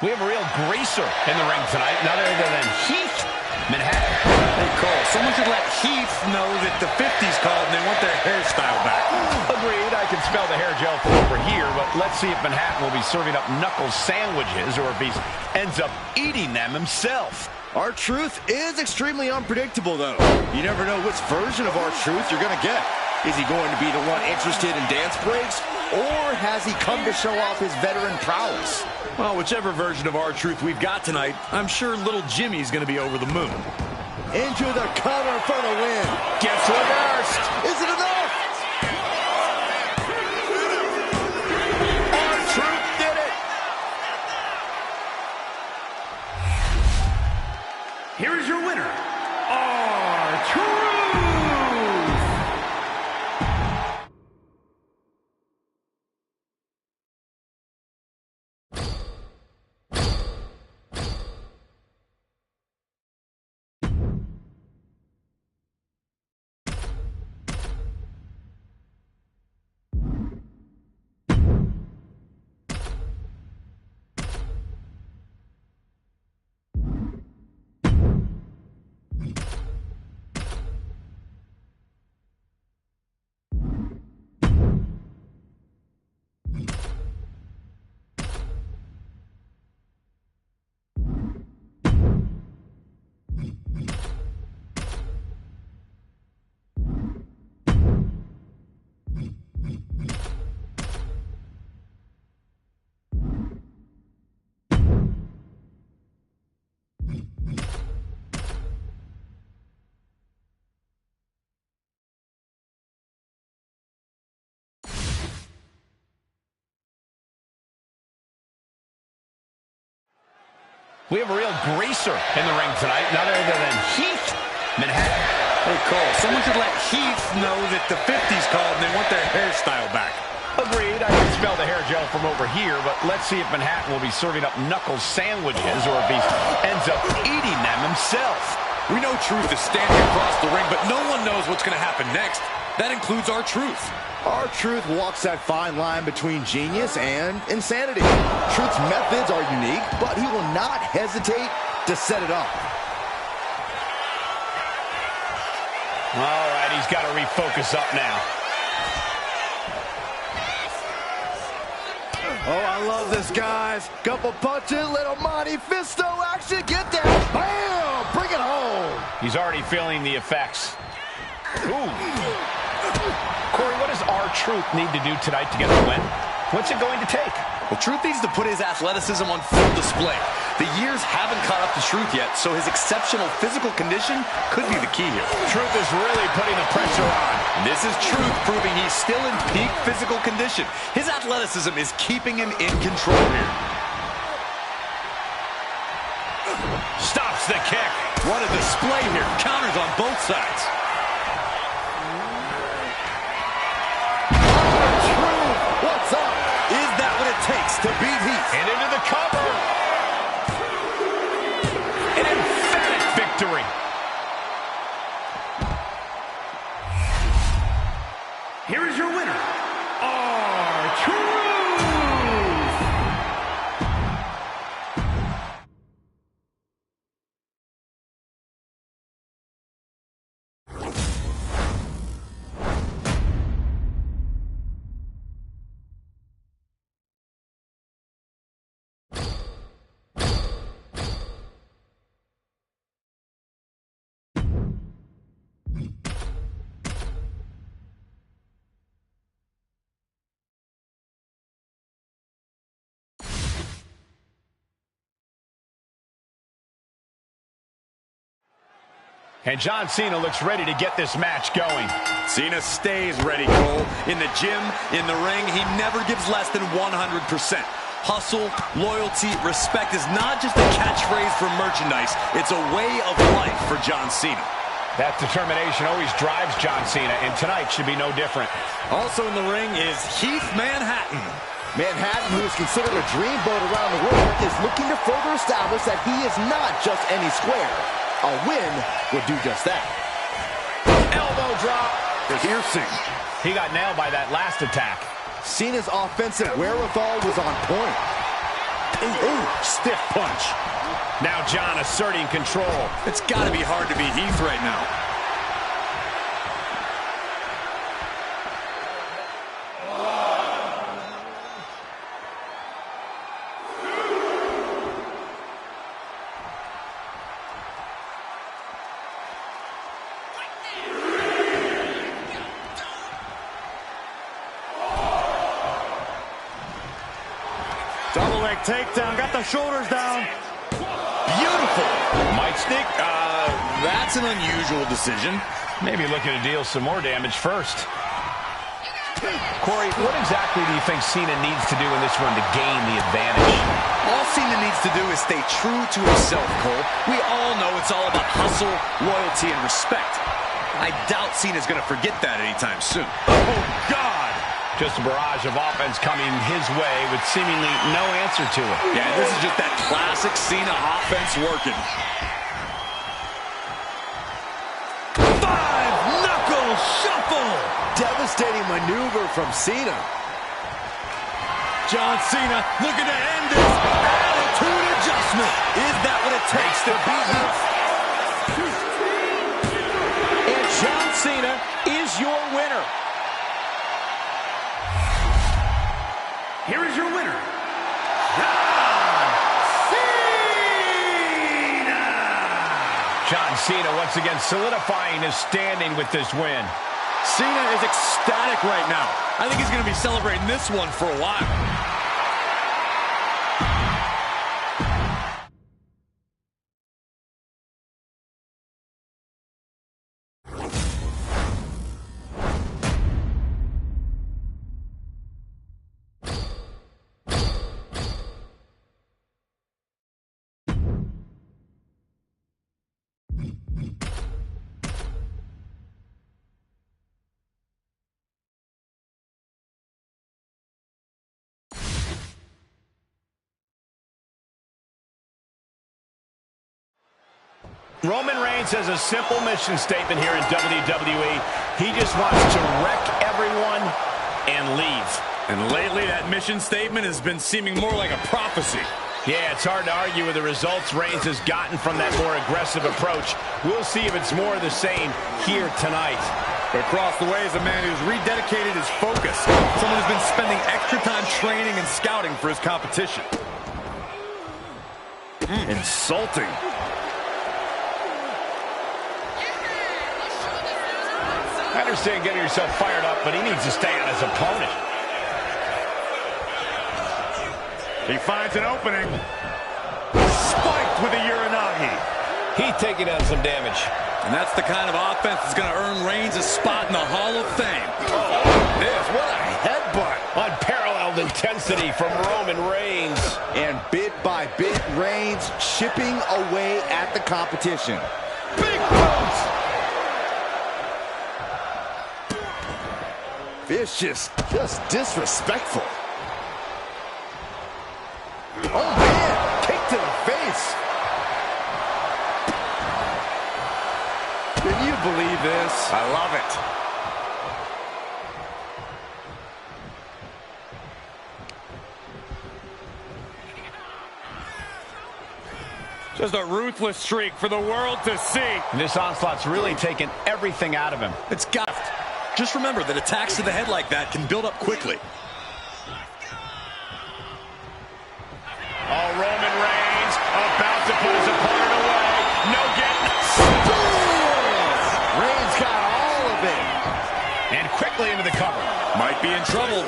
We have a real greaser in the ring tonight, none other than Heath Manhattan. Hey, Cole, someone should let Heath know that the 50's called and they want their hairstyle back. Agreed, I can smell the hair gel from over here, but let's see if Manhattan will be serving up knuckle sandwiches or if he ends up eating them himself. R-Truth is extremely unpredictable, though. You never know which version of R-Truth you're going to get. Is he going to be the one interested in dance breaks, or has he come to show off his veteran prowess? Well, whichever version of R-Truth we've got tonight, I'm sure little Jimmy's going to be over the moon. Into the cover for the win. Gets reversed. Is it enough? R-Truth did it. Here is your winner, R-Truth. We have a real greaser in the ring tonight, none other than Heath Manhattan. Hey, Cole, someone should let Heath know that the 50's called and they want their hairstyle back. Agreed, I can smell the hair gel from over here, but let's see if Manhattan will be serving up knuckle sandwiches or if he ends up eating them himself. We know Truth is standing across the ring, but no one knows what's going to happen next. That includes R-Truth. R-Truth walks that fine line between genius and insanity. Truth's methods are unique, but he will not hesitate to set it up. All right, he's got to refocus up now. Oh, I love this, guys. Couple punches, little Monte Fisto action. Get down. Bam! Bring it home. He's already feeling the effects. Ooh. Corey, what does R-Truth need to do tonight to get the win? What's it going to take? Well, Truth needs to put his athleticism on full display. The years haven't caught up to Truth yet, so his exceptional physical condition could be the key here. Truth is really putting the pressure on. This is Truth proving he's still in peak physical condition. His athleticism is keeping him in control here. Stops the kick. What a display here. Counters on both sides. What's up? Is that what it takes to beat Heath? And into the cover. An emphatic victory. Here is your winner, R-Truth. And John Cena looks ready to get this match going. Cena stays ready, Cole. In the gym, in the ring, he never gives less than 100%. Hustle, loyalty, respect is not just a catchphrase for merchandise. It's a way of life for John Cena. That determination always drives John Cena, and tonight should be no different. Also in the ring is Heath Manhattan. Manhattan, who is considered a dreamboat around the world, is looking to further establish that he is not just any square. A win would do just that. Elbow drop. Piercing. He got nailed by that last attack. Cena's offensive wherewithal was on point. Ooh, stiff punch. Now John asserting control. It's got to be hard to beat Heath right now. Double leg takedown, got the shoulders down. Beautiful. Might stick. That's an unusual decision. Maybe looking to deal some more damage first. Corey, what exactly do you think Cena needs to do in this one to gain the advantage? All Cena needs to do is stay true to himself, Cole. We all know it's all about hustle, loyalty, and respect. I doubt Cena's going to forget that anytime soon. Oh, God! Just a barrage of offense coming his way with seemingly no answer to it. Yeah, this is just that classic Cena offense working. 5-knuckle shuffle! Devastating maneuver from Cena. John Cena looking to end this. Attitude adjustment. Is that what it takes to beat Heath? And John Cena is your winner. Here is your winner, John Cena! John Cena once again solidifying his standing with this win. Cena is ecstatic right now. I think he's going to be celebrating this one for a while. Roman Reigns has a simple mission statement here in WWE. He just wants to wreck everyone and leave. And lately, that mission statement has been seeming more like a prophecy. Yeah, it's hard to argue with the results Reigns has gotten from that more aggressive approach. We'll see if it's more of the same here tonight. But across the way is a man who's rededicated his focus. Someone who's been spending extra time training and scouting for his competition. Insulting. I understand getting yourself fired up, but he needs to stay on his opponent. He finds an opening. Spiked with a Uranagi. He's taking on some damage. And that's the kind of offense that's going to earn Reigns a spot in the Hall of Fame. Oh, this, what a headbutt. Unparalleled intensity from Roman Reigns. And bit by bit, Reigns chipping away at the competition. Big boots. Vicious, just disrespectful. Oh man, kick to the face. Can you believe this? I love it. Just a ruthless streak for the world to see. And this onslaught's really taken everything out of him. It's got. Just remember that attacks to the head like that can build up quickly. Oh, Roman Reigns about to put his opponent away. No getting. Reigns got all of it. And quickly into the cover. Might be in trouble.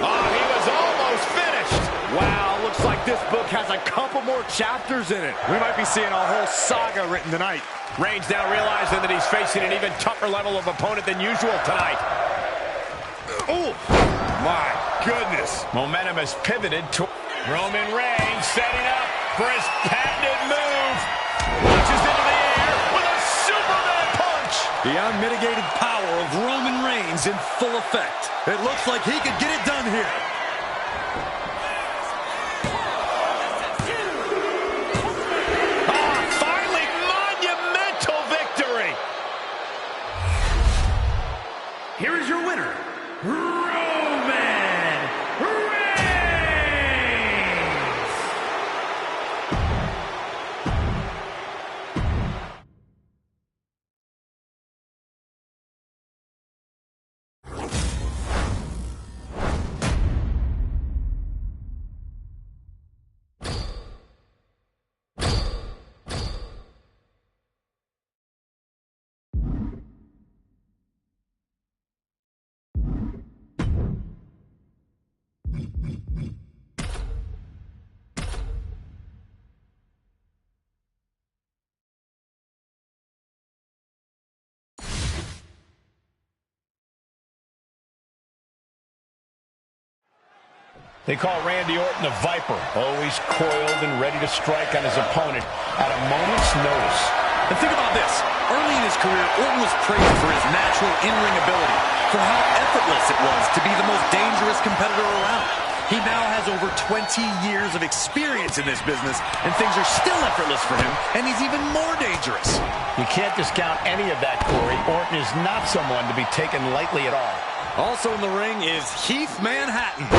Oh, he was almost finished. Wow, looks like this book has a couple more chapters in it. We might be seeing a whole saga written tonight. Reigns now realizing that he's facing an even tougher level of opponent than usual tonight. Oh, my goodness. Momentum has pivoted to Roman Reigns setting up for his patented move. Launches into the air with a Superman punch. The unmitigated power of Roman Reigns in full effect. It looks like he could get it done here. Finally, monumental victory. Here is your winner, Roman Reigns. They call Randy Orton the Viper, always coiled and ready to strike on his opponent at a moment's notice. And think about this. Early in his career, Orton was praised for his natural in-ring ability, for how effortless it was to be the most dangerous competitor around. He now has over 20 years of experience in this business, and things are still effortless for him, and he's even more dangerous. You can't discount any of that, Corey. Orton is not someone to be taken lightly at all. Also in the ring is Heath Manhattan.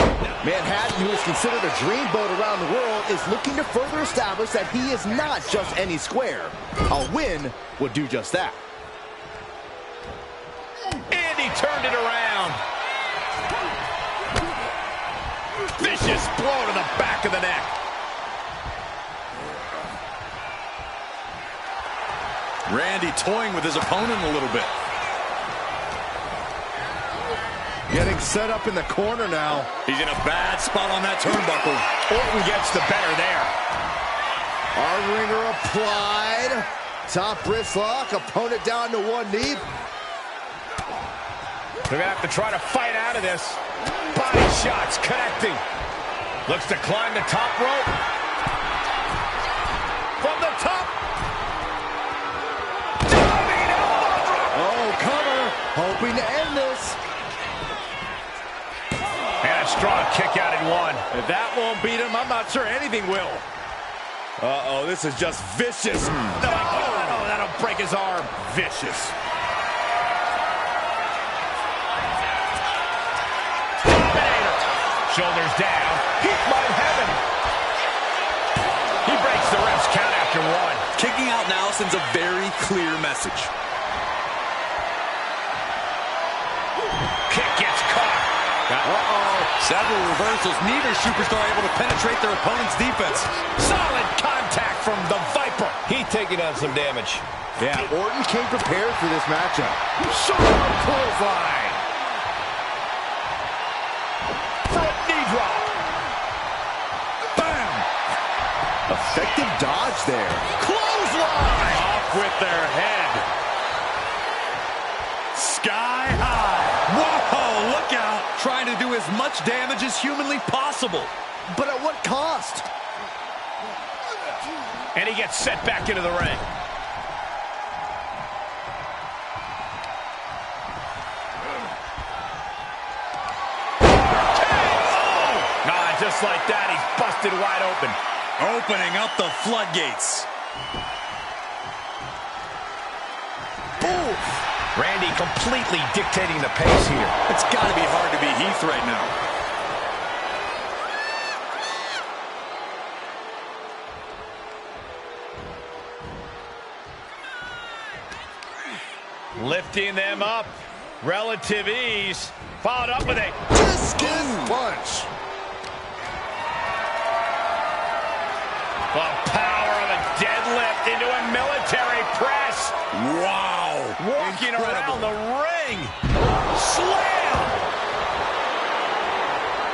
Manhattan, who is considered a dreamboat around the world, is looking to further establish that he is not just any square. A win would do just that. And he turned it around. Vicious blow to the back of the neck. Randy toying with his opponent a little bit. Getting set up in the corner now. He's in a bad spot on that turnbuckle. Orton gets the better there. Our ringer applied. Top wrist lock. Opponent down to one knee. They're going to have to try to fight out of this. Body shots connecting. Looks to climb the top rope. From the top. Diving elbow drop. Oh, cover. Hoping to end this. And a strong kick out in one. If that won't beat him, I'm not sure anything will. Uh-oh, this is just vicious. No, that'll break his arm. Vicious. Dominator. Shoulders down. He might have him. He breaks the ref's count after one. Kicking out now sends a very clear message. Kick gets caught. Several reversals. Neither superstar able to penetrate their opponent's defense. Solid contact from the Viper. He taking on some damage. Yeah, Orton came prepared for this matchup. Sharp clothesline. Front knee drop. Bam. Effective dodge there. Clothesline. Off with their head. Sky high. Whoa, look out. Trying to do as much damage as humanly possible. But at what cost? And he gets set back into the ring. Just like that, he's busted wide open. Opening up the floodgates. Ooh. Randy completely dictating the pace here. It's got to be hard to be Heath right now. Lifting them up. Relative ease. Followed up with a discus punch. The power of a deadlift into a military press. Wow. Walking around the ring. Slam.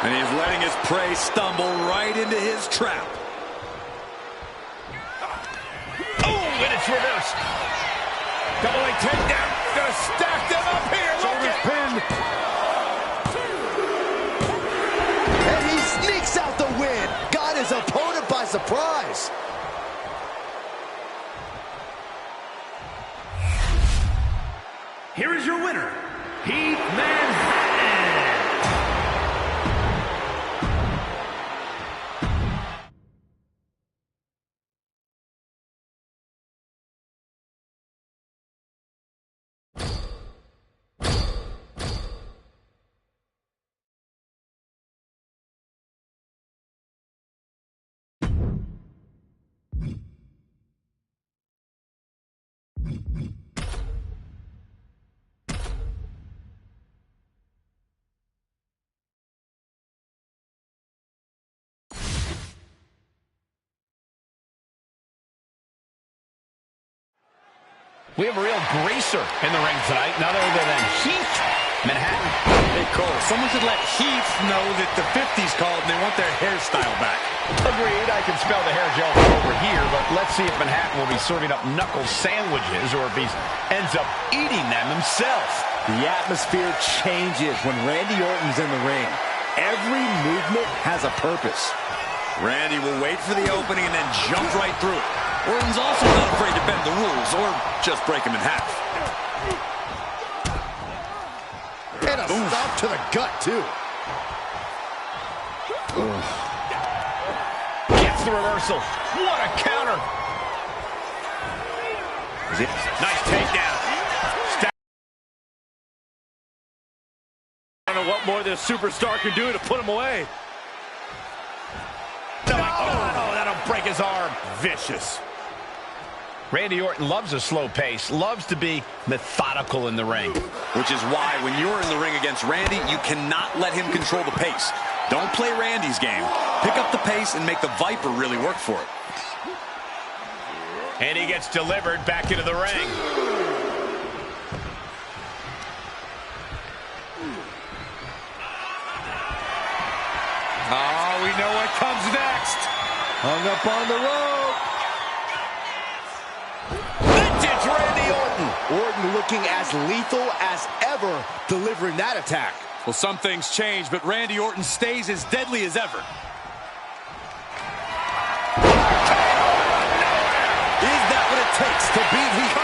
And he's letting his prey stumble right into his trap. Oh, and it's reversed. Double leg takedown. Gonna stack them up here. Shoulders pinned. And he sneaks out the win. Got his opponent by surprise. Here is your winner, Heath Manhattan. We have a real greaser in the ring tonight, none other than Heath Manhattan. Hey, Cole, someone should let Heath know that the 50's called and they want their hairstyle back. Agreed, I can smell the hair gel from over here, but let's see if Manhattan will be serving up knuckle sandwiches or if he ends up eating them himself. The atmosphere changes when Randy Orton's in the ring. Every movement has a purpose. Randy will wait for the opening and then jump right through it. Orton's also not afraid to bend the rules or just break them in half. And a stop to the gut, too. Gets the reversal. What a counter. Nice takedown. I don't know what more this superstar can do to put him away. No, that'll break his arm. Vicious. Randy Orton loves a slow pace, loves to be methodical in the ring. Which is why when you're in the ring against Randy, you cannot let him control the pace. Don't play Randy's game. Pick up the pace and make the Viper really work for it. And he gets delivered back into the ring. Oh, we know what comes next. Hung up on the rope. Vintage Randy Orton. Orton looking as lethal as ever, delivering that attack. Well, some things change, but Randy Orton stays as deadly as ever. Is that what it takes to beat Heath?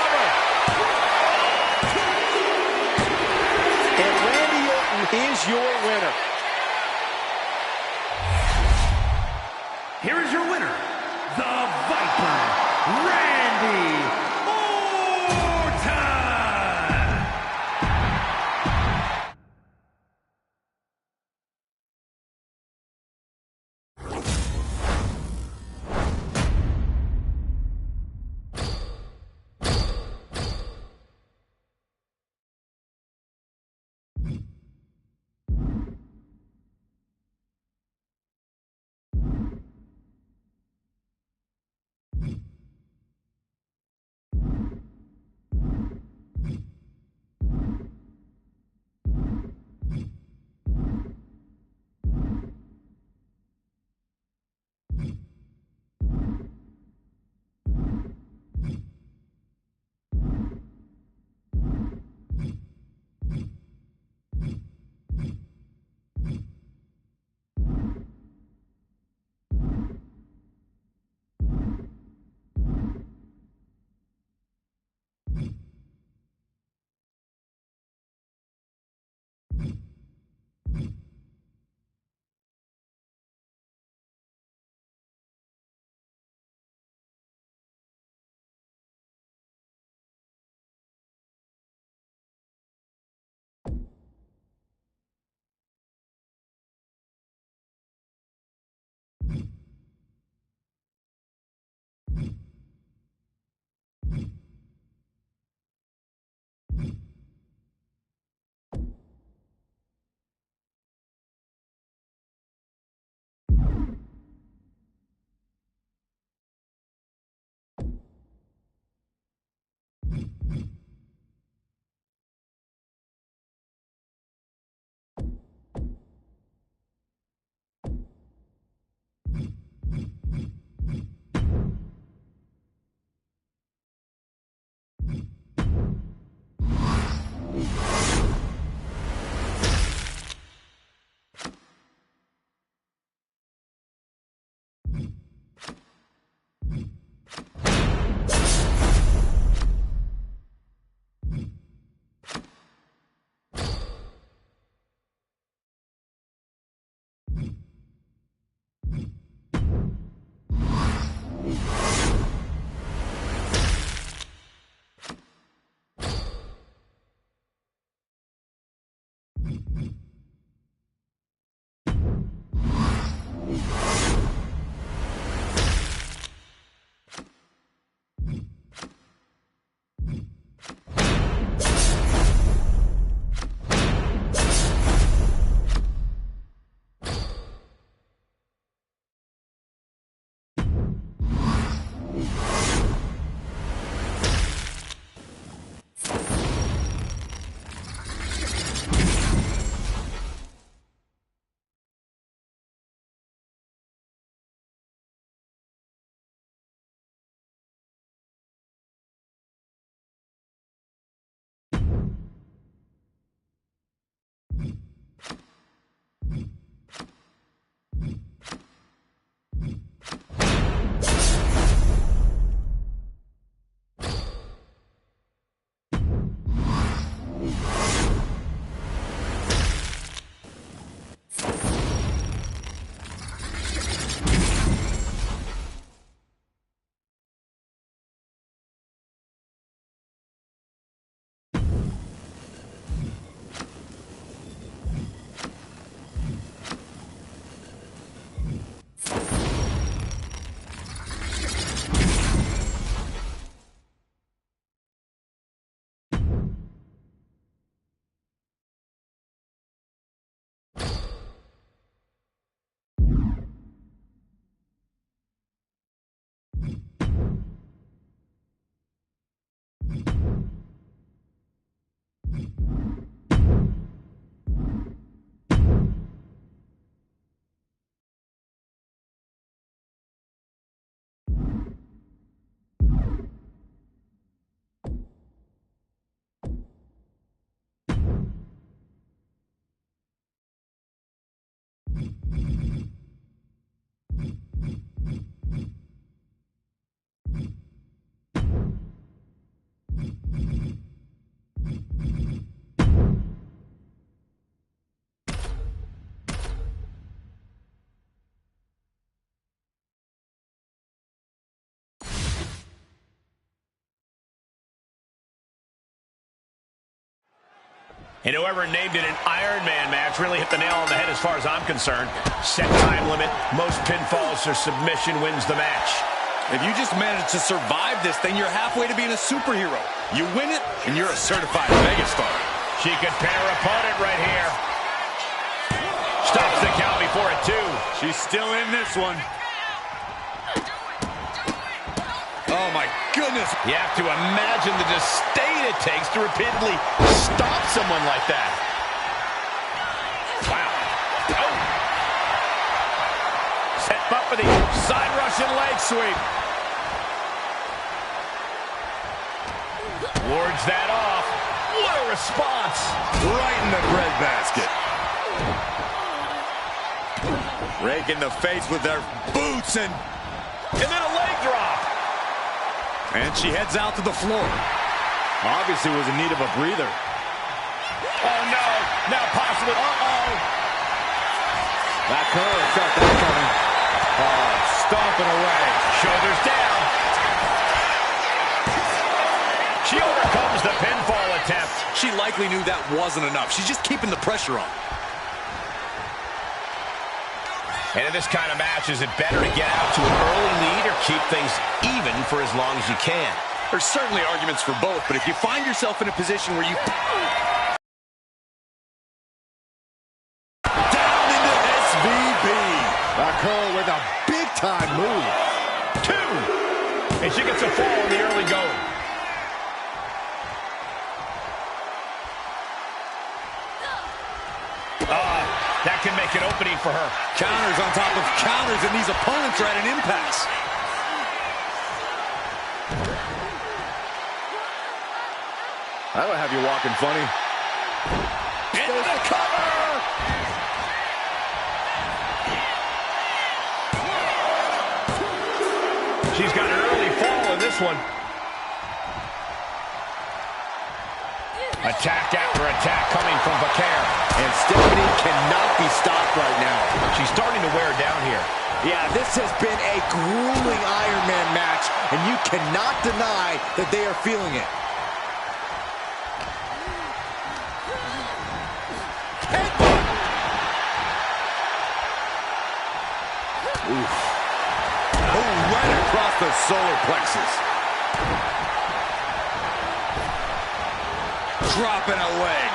And Randy Orton is your winner. Here is your winner, the Viper, Randy And whoever named it an Iron Man match really hit the nail on the head as far as I'm concerned. Set time limit, most pinfalls or submission wins the match. If you just manage to survive this thing, you're halfway to being a superhero. You win it, and you're a certified megastar. She could pin her opponent right here. Stops the count before a 2. She's still in this one. Oh, my goodness. You have to imagine the disdain it takes to repeatedly stop someone like that. Wow. Oh. Set up for the side Russian leg sweep. Wards that off. What a response. Right in the breadbasket. Raking the face with their boots and then a leg drop. And she heads out to the floor. Obviously was in need of a breather. Oh, no. Now possibly. Uh-oh. That curve felt that coming. Oh, stomping away. Shoulders down. She overcomes the pinfall attempt. She likely knew that wasn't enough. She's just keeping the pressure on. And in this kind of match, is it better to get out to an early lead or keep things even for as long as you can? There's certainly arguments for both, but if you find yourself in a position where you... Down into SVB. Her with a big-time move. 2. And she gets a fall in the early going. That can make an opening for her. Counters on top of counters, and these opponents are at an impasse. That'll have you walking funny. Into the cover! She's got an early fall in this one. Attack after attack coming from Vaquer. And Stephanie cannot be stopped right now. She's starting to wear down here. Yeah, this has been a grueling Iron Man match, and you cannot deny that they are feeling it. Oof. Oh, right across the solar plexus. Dropping a leg.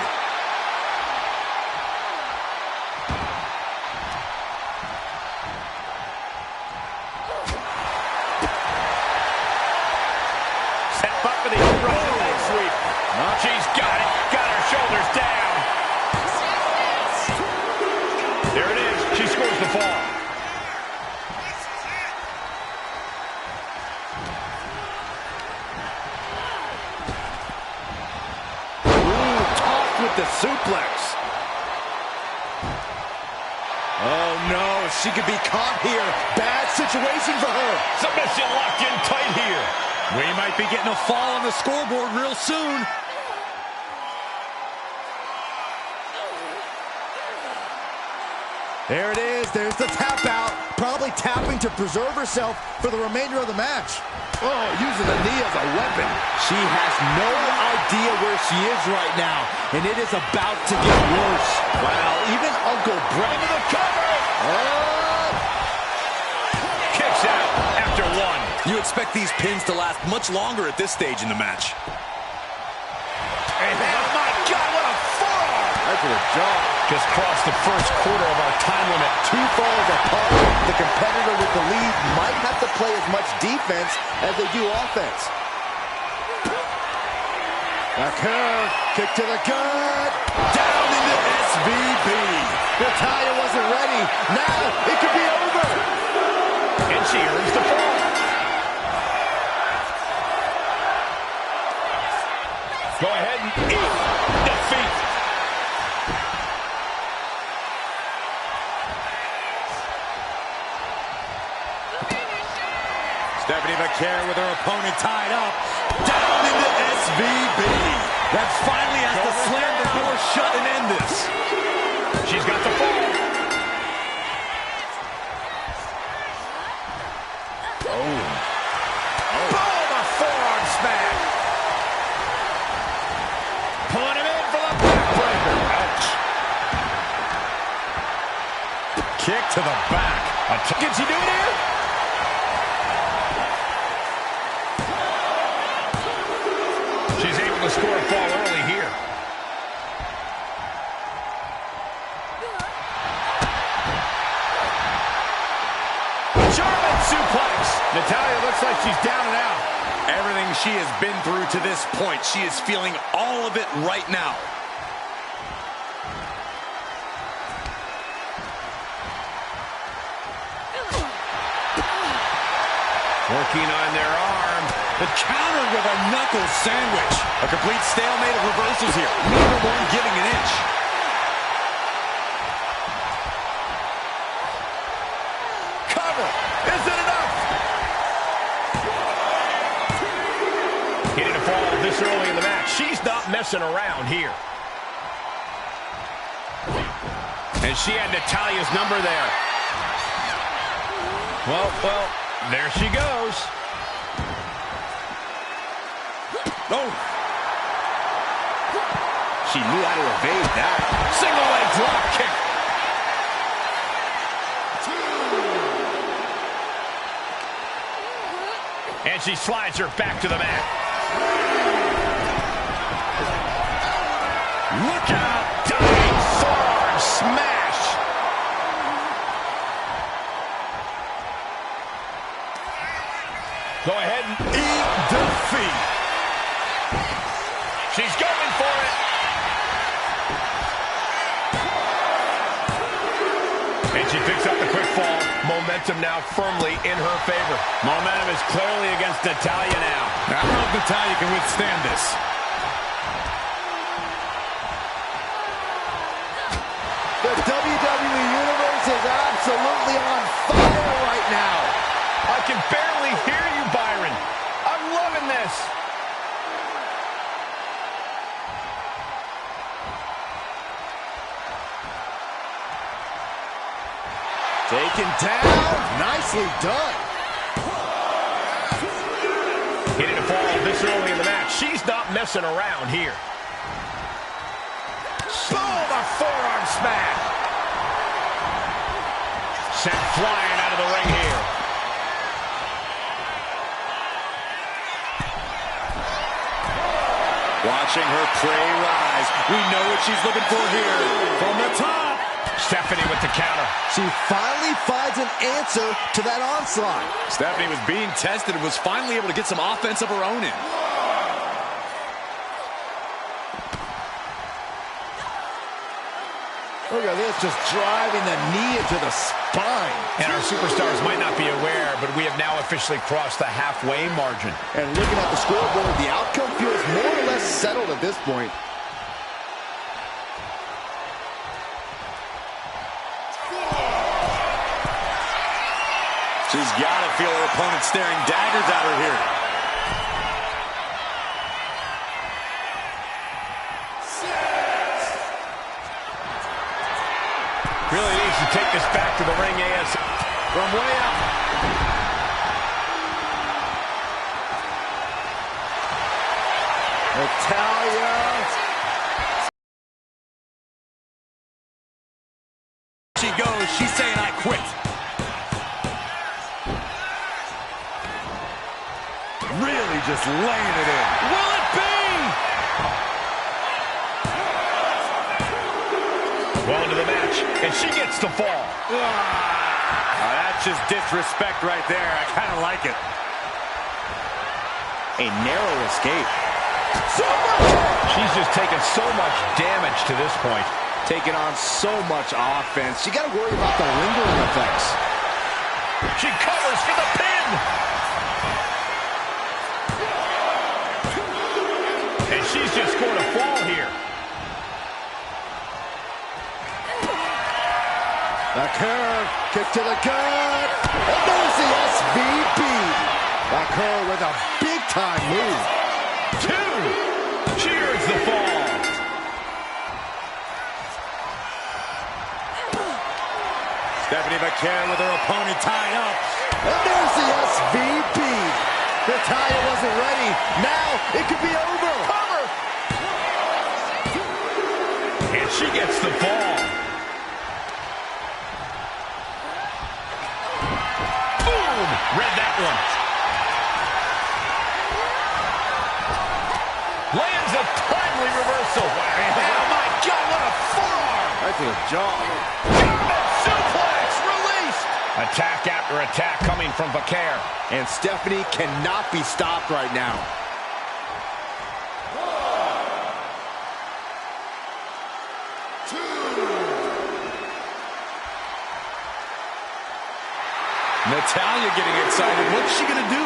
Set up for the Russian leg sweep. She's got it. Got her shoulders down. There it is. She scores the fall. With the suplex. Oh no, she could be caught here. Bad situation for her. Submission locked in tight here. We might be getting a fall on the scoreboard real soon. There it is. There's the tap out. Probably tapping to preserve herself for the remainder of the match. Oh, using the knee as a weapon. She has no idea where she is right now, and it is about to get worse. Wow, even Uncle Brett to the cover. Oh! Kicks out after 1. You expect these pins to last much longer at this stage in the match. And oh my God, what a forearm! Right to the jaw. Just crossed the first quarter of our time limit. 2 falls apart. The competitor with the lead might have to play as much defense as they do offense. Vaquer, kick to the gut. Down into SVB. Natalya wasn't ready. Now it could be over. And she earns the fall. Go ahead and eat defeat. Stephanie Vaquer with her opponent tied up. Down into SVB. That finally has to slam the door shut and end this. She's got the fall. Oh. Boom, a forearm smash. Pulling him in for the backbreaker. to the back. Can she do it here? She's able to score a fall early here. German suplex. Natalya looks like she's down and out. Everything she has been through to this point, she is feeling all of it right now. Working on their arm. The counter with a knuckle sandwich. A complete stalemate of reversals here. Neither one giving an inch. Cover. Is it enough? Getting a fall this early in the match. She's not messing around here. And she had Natalya's number there. Well, there she goes. Oh. She knew how to evade that. Single leg drop kick. And she slides her back to the mat. Look out! Diving forearm smash. Go ahead and eat defeat. She's going for it. And she picks up the quick fall. Momentum now firmly in her favor. Momentum is clearly against Natalya now. I don't know if Natalya can withstand this. The WWE Universe is absolutely on fire right now. I can barely hear you, Byron. I'm loving this. Taken down. Nicely done. Getting a fall this early in the match. She's not messing around here. Boom! A forearm smash. Sent flying out of the ring here. Watching her prey rise. We know what she's looking for here. From the top. Stephanie with the counter. She finally finds an answer to that onslaught. Stephanie was being tested and was finally able to get some offense of her own in. Look at this, just driving the knee into the spine. And our superstars might not be aware, but we have now officially crossed the halfway margin. And looking at the scoreboard, the outcome feels more or less settled at this point. She's got to feel her opponent staring daggers at her here. Really needs to take this back to the ring AS from way up. Natalya. She goes, she's saying I quit. Really just laying it in. Will it be? Well into the match, and she gets the fall. That's just disrespect right there. I kind of like it. A narrow escape. She's just taken so much damage to this point. Taking on so much offense. You got to worry about the lingering effects. She covers for the pin. And she's just scored a fall here. The curve, kick to the gut. And there's the SVP. The curve with a big-time move. 2. Cheers the fall. Stephanie McCann with her opponent tied up. And there's the SVP. Natalya wasn't ready. Now it could be over. Cover. And she gets the fall. Read that one. Lands a timely reversal. Oh my God, what a forearm! Right to the jaw. German suplex released. Attack after attack coming from Vaquer. And Stephanie cannot be stopped right now. Natalya getting excited. What's she gonna do?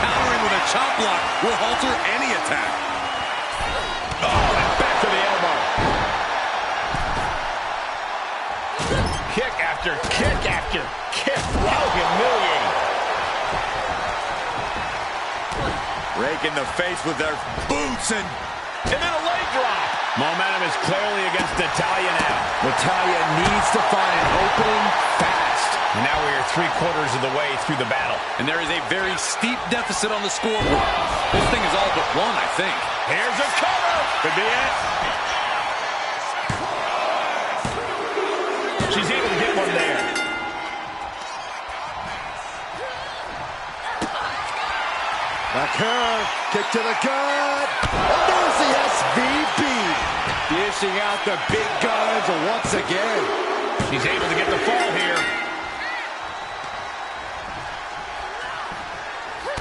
Countering with a chop block will alter any attack. Oh, and back to the elbow. Kick after kick after kick. How humiliating. Rake in the face with their boots and then a leg drop. Momentum is clearly against Natalya now. Natalya needs to find an opening fast. And now we are 3/4 of the way through the battle. And there is a very steep deficit on the scoreboard. This thing is all but won, I think. Here's a cover. Could be it. She's able to get one there. Vaquer, kick to the gut. And there's the SVB. Dishing out the big guns once again. She's able to get the fall here.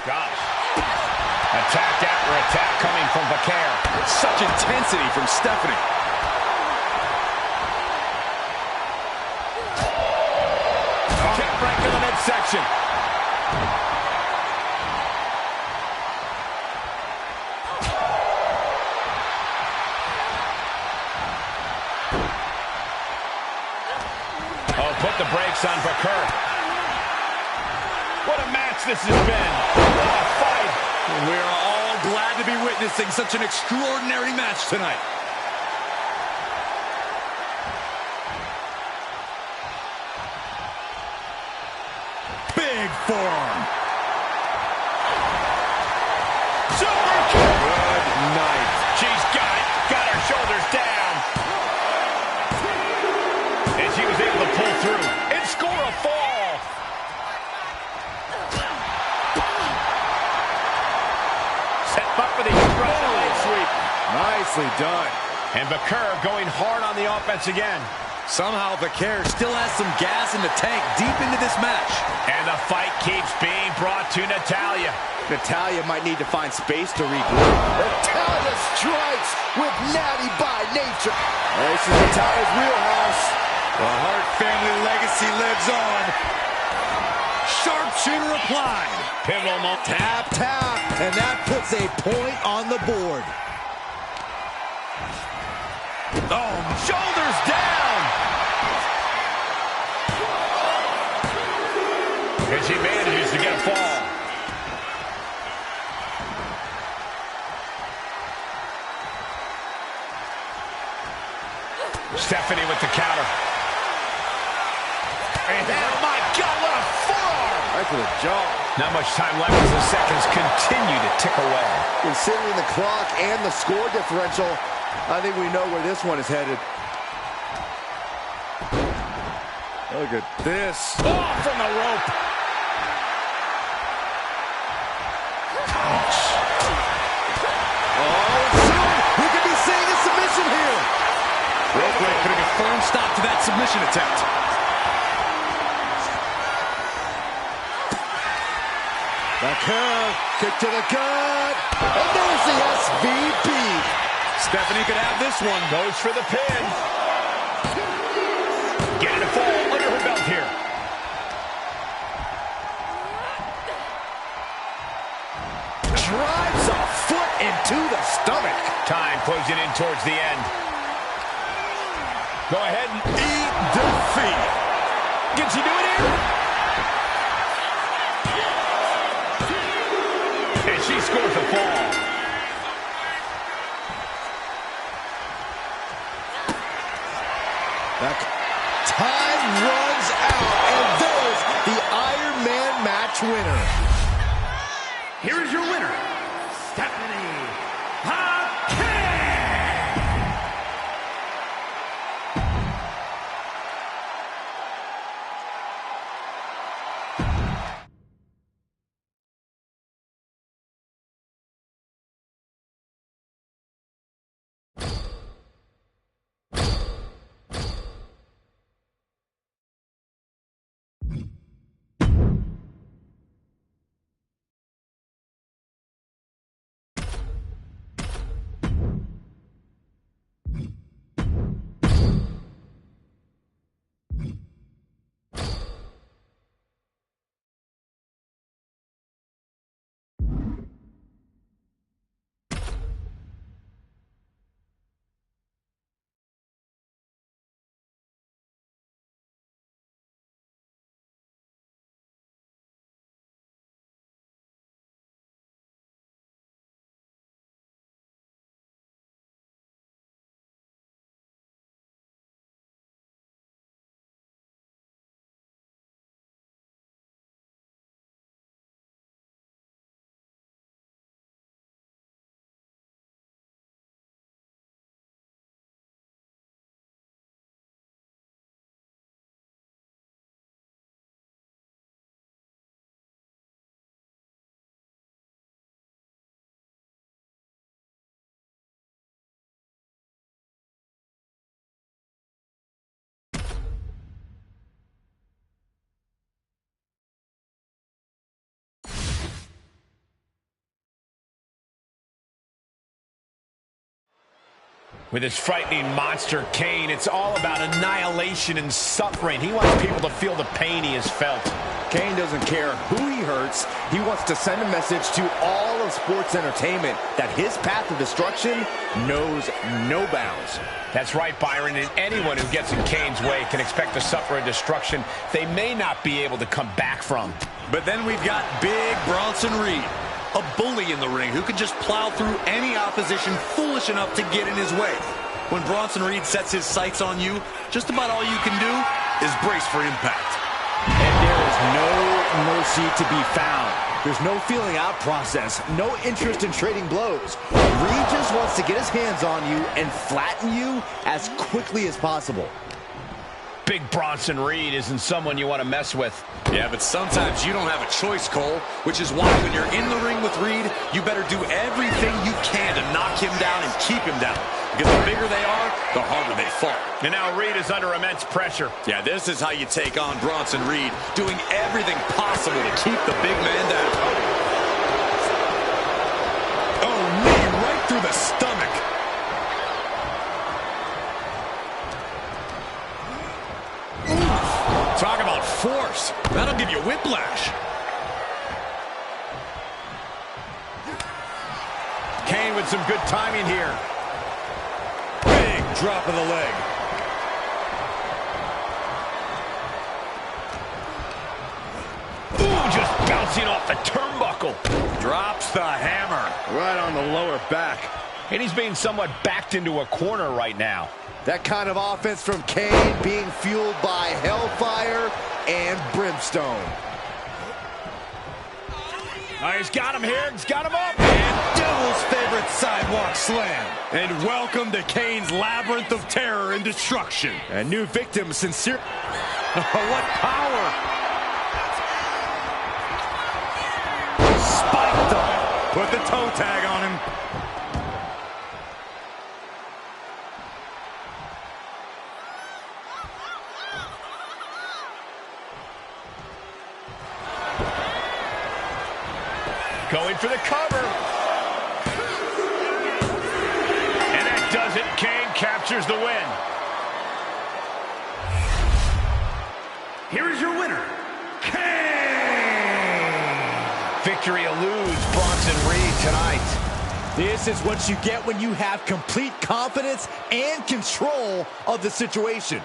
Gosh. Attack after attack coming from Vaquer. Such intensity from Stephanie. Kick right to the midsection. Oh, put the brakes on Vaquer. What a match this has been. What a fight. We are all glad to be witnessing such an extraordinary match tonight. Big forearm. Super kick. Good night. She's got her shoulders down. And she was able to pull through and score a fall. Set up for the Russian leg sweep. Nicely done. And Vaquer going hard on the offense again. Somehow Vaquer still has some gas in the tank deep into this match. And the fight keeps being brought to Natalya. Natalya might need to find space to regroup. Natalya strikes with natty by nature. This is Natalya's wheelhouse. The Hart family legacy lives on. Sharpshooter applied. Pivotal moment. Tap, tap, and that puts a point on the board. Oh, shoulders down. And she manages to get a fall. Stephanie with the counter. And oh my God, what a forearm! Right to the jaw. Not much time left as the seconds continue to tick away. Considering the clock and the score differential, I think we know where this one is headed. Look at this. Oh, from the rope. Ouch. Oh, soon we could be seeing a submission here. Real quick, putting a firm stop to that submission attempt. Vaquer, kick to the gut. And there's the SVB. Stephanie could have this one. Goes for the pin. Getting a fall under her belt here. Drives a foot into the stomach. Time closing in towards the end. Go ahead and Eat defeat. can she do it here? And she scores the fall. Time runs out, and there's the Iron match winner. Here is your winner, Stephanie Hackett. With his frightening monster, Kane, it's all about annihilation and suffering. He wants people to feel the pain he has felt. Kane doesn't care who he hurts. He wants to send a message to all of sports entertainment that his path of destruction knows no bounds. That's right, Byron, and anyone who gets in Kane's way can expect to suffer a destruction they may not be able to come back from. But then we've got Big Bronson Reed, a bully in the ring who can just plow through any opposition foolish enough to get in his way. When Bronson Reed sets his sights on you, just about all you can do is brace for impact. And there is no mercy to be found. There's no feeling out process, no interest in trading blows. Reed just wants to get his hands on you and flatten you as quickly as possible. Big Bronson Reed isn't someone you want to mess with. Yeah, but sometimes you don't have a choice, Cole, which is why when you're in the ring with Reed, you better do everything you can to knock him down and keep him down. Because the bigger they are, the harder they fall. And now Reed is under immense pressure. Yeah, this is how you take on Bronson Reed, doing everything possible to keep the big man down. Oh, knee right through the stomach. Talk about force. That'll give you whiplash. Kane with some good timing here. Big drop of the leg. Ooh, just bouncing off the turnbuckle. Drops the hammer. Right on the lower back. And he's being somewhat backed into a corner right now. That kind of offense from Kane being fueled by hellfire and brimstone. He's got him here. He's got him up. And Devil's favorite sidewalk slam. And welcome to Kane's labyrinth of terror and destruction. A new victim, sincere. What power. Spiked him. Put the toe tag on him. Going for the cover. And that does it. Kane captures the win. Here is your winner, Kane. Victory eludes Bronson Reed tonight. This is what you get when you have complete confidence and control of the situation.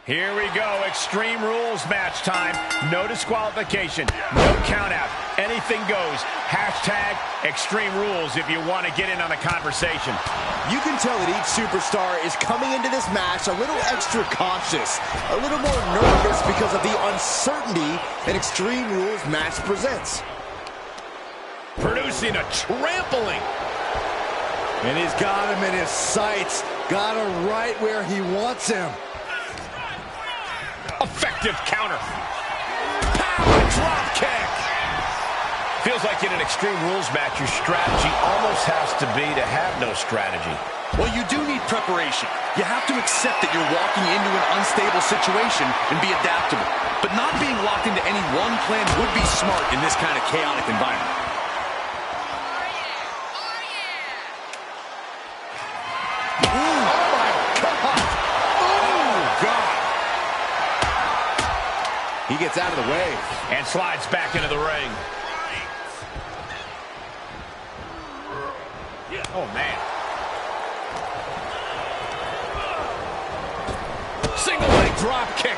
Here we go, Extreme Rules match time. No disqualification, no count out. Anything goes. Hashtag Extreme Rules if you want to get in on the conversation. You can tell that each superstar is coming into this match a little extra cautious, a little more nervous because of the uncertainty an Extreme Rules match presents. Producing a trampling. And he's got him in his sights, got him right where he wants him. Effective counter. Power drop kick. Feels like in an Extreme Rules match, your strategy almost has to be to have no strategy. Well, you do need preparation. You have to accept that you're walking into an unstable situation and be adaptable. But not being locked into any one plan would be smart in this kind of chaotic environment. He gets out of the way. And slides back into the ring. Oh, man. Single leg drop kick.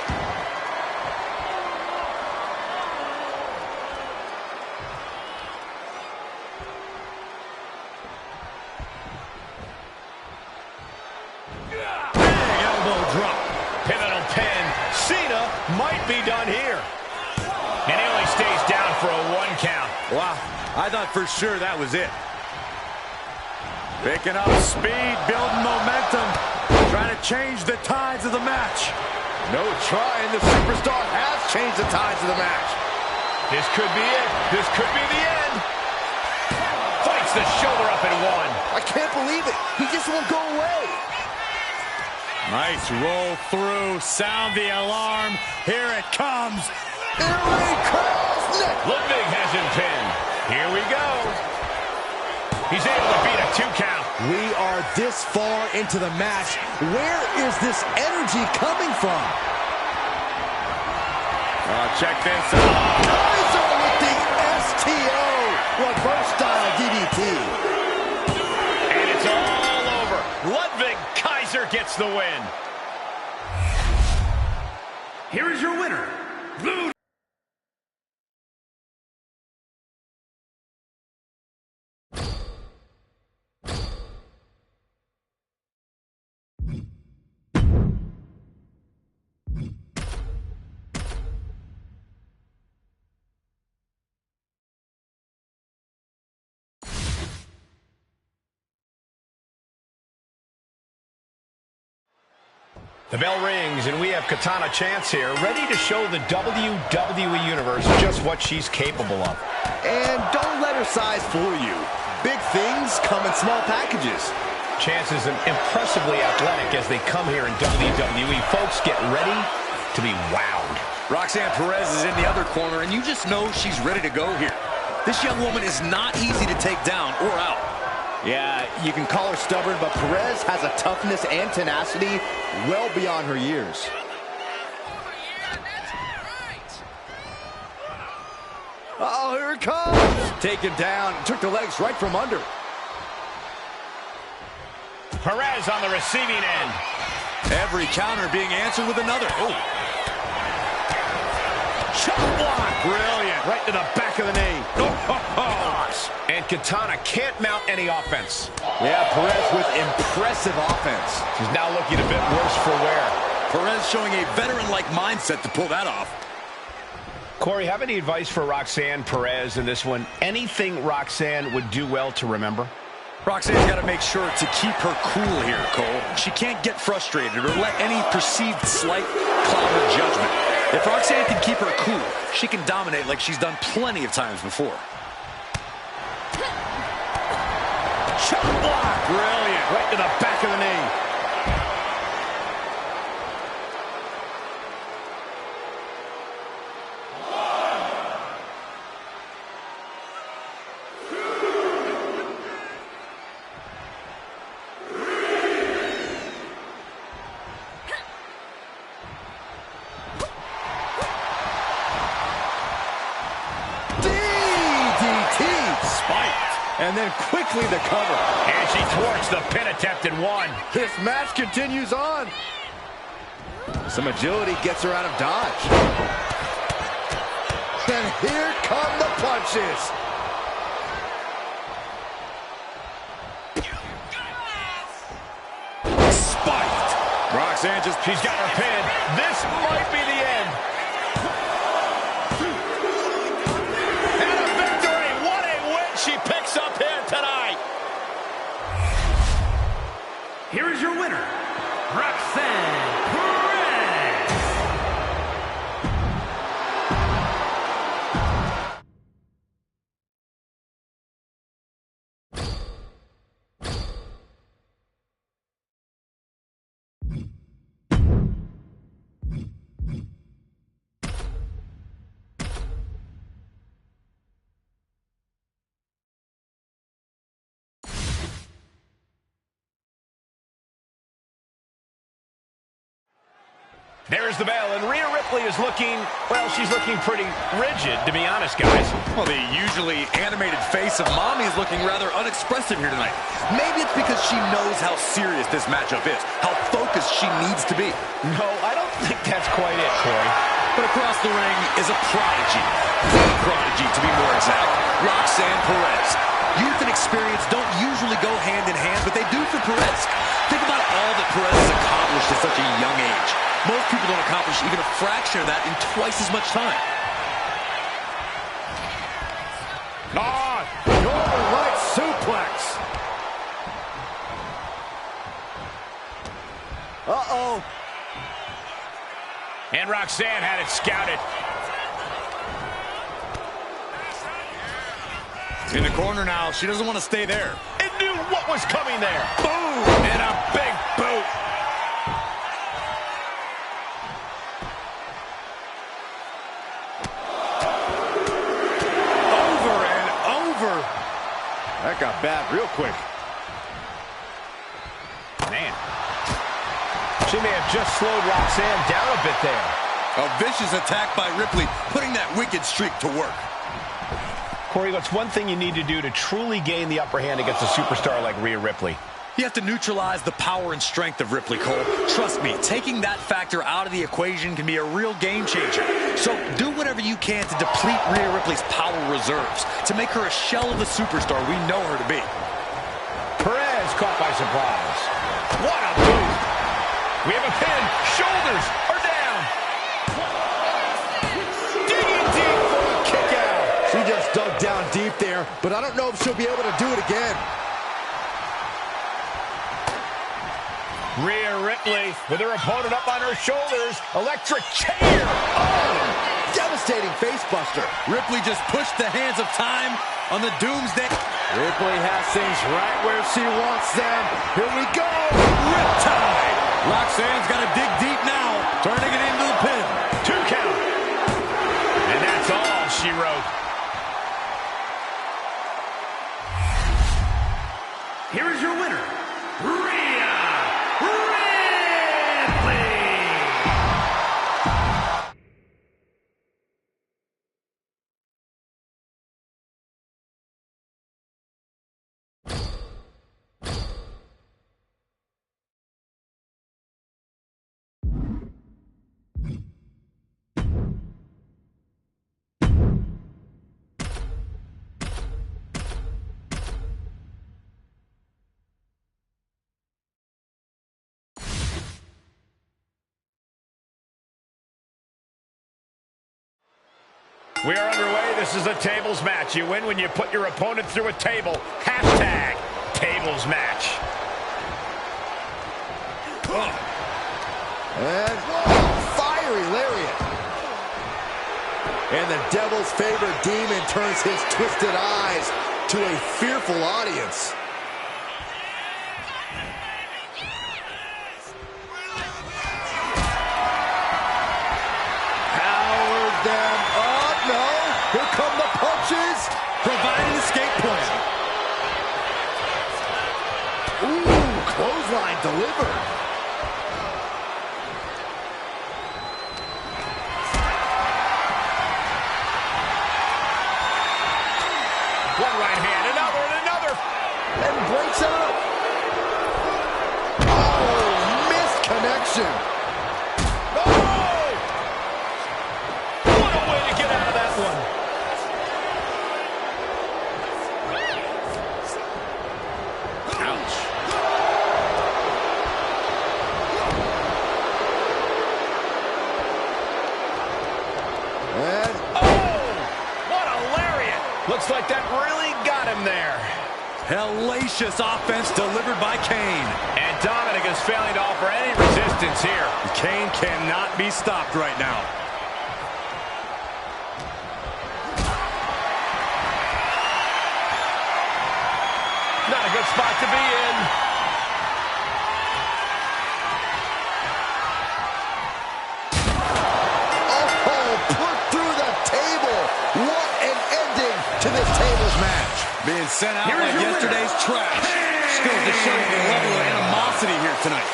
Big elbow drop. Pivotal pin. Cena might be done here. And he only stays down for a 1 count. Wow, I thought for sure that was it. Picking up speed, building momentum, trying to change the tides of the match. No trying, the superstar has changed the tides of the match. This could be it. This could be the end. Fights the shoulder up and 1. I can't believe it. He just won't go away. Nice roll through, sound the alarm. Here it comes. Ludwig has him pinned. Here we go. He's able to beat a 2 count. We are this far into the match. Where is this energy coming from? Check this out. Kaiser with the STO. Reverse style DDT. And it's all over. Ludwig Kaiser gets the win. Here is your winner, Blue. The bell rings, and we have Katana Chance here, ready to show the WWE Universe just what she's capable of. And don't let her size fool you. Big things come in small packages. Chance is impressively athletic as they come here in WWE. Folks, get ready to be wowed. Roxanne Perez is in the other corner, and you just know she's ready to go here. This young woman is not easy to take down or out. Yeah, you can call her stubborn, but Perez has a toughness and tenacity well beyond her years. Oh, here it comes. Taken down, took the legs right from under. Perez on the receiving end. Every counter being answered with another. Oh. Chop block. Brilliant. Right to the back of the knee. And Katana can't mount any offense. Yeah, Perez with impressive offense. She's now looking a bit worse for wear. Perez showing a veteran-like mindset to pull that off. Corey, have any advice for Roxanne Perez in this one? Anything Roxanne would do well to remember? Roxanne's got to make sure to keep her cool here, Cole. She can't get frustrated or let any perceived slight cloud her judgment. If Roxanne can keep her cool, she can dominate like she's done plenty of times before. Chop block. Brilliant. Right to the back of the knee. And then quickly the cover. And she thwarts the pin attempt and 1. This match continues on. Some agility gets her out of dodge. And here come the punches. Spiked. Roxanne she's got her pin. This might be the end. And a victory. What a win she picks up here tonight. Here is your winner, Roxanne Perez. There's the bell, and Rhea Ripley is looking, well, she's looking pretty rigid, to be honest, guys. Well, the usually animated face of Mommy is looking rather unexpressive here tonight. Maybe it's because she knows how serious this matchup is, how focused she needs to be. No, I don't think that's quite it, Corey. But across the ring is a prodigy. The prodigy, to be more exact. Roxanne Perez. Youth and experience don't usually go hand in hand, but they do for Perez. Think about all that Perez has accomplished at such a young age. Most people don't accomplish even a fraction of that in twice as much time. Northern Light suplex. Uh-oh. And Roxanne had it scouted. In the corner now. She doesn't want to stay there. And knew what was coming there. Boom! And a big boot. That got bad real quick. Man. She may have just slowed Roxanne down a bit there. A vicious attack by Ripley, putting that wicked streak to work. Corey, what's one thing you need to do to truly gain the upper hand against a superstar like Rhea Ripley? You have to neutralize the power and strength of Ripley, Cole. Trust me, taking that factor out of the equation can be a real game changer. So do whatever you can to deplete Rhea Ripley's power reserves, to make her a shell of the superstar we know her to be. Perez caught by surprise. What a boot! We have a pin. Shoulders are down. Digging deep for a kick out. She just dug down deep there, but I don't know if she'll be able to do it again. Rhea Ripley with her opponent up on her shoulders. Electric chair. Oh! Devastating facebuster. Ripley just pushed the hands of time on the Doomsday. Ripley has things right where she wants them. Here we go. Riptide. Roxanne's got to dig deep now, turning it into the pin. 2 count. And that's all she wrote. Here is your winner, Rhea Ripley. We are underway. This is a tables match. You win when you put your opponent through a table. Hashtag tables match. And fiery lariat. And the devil's favorite demon turns his twisted eyes to a fearful audience. Powered them up. No. Here come the punches. Providing an escape plan. Ooh, clothesline delivered. One right hand, another, and another. And breaks out. Oh, missed connection. Looks like that really got him there. Hellacious offense delivered by Kane. And Dominic is failing to offer any resistance here. Kane cannot be stopped right now. Not a good spot to be in. Oh, put through the table. What an ending to this tables match. Being sent out like yesterday's trash. Just goes to show you the level of animosity here tonight.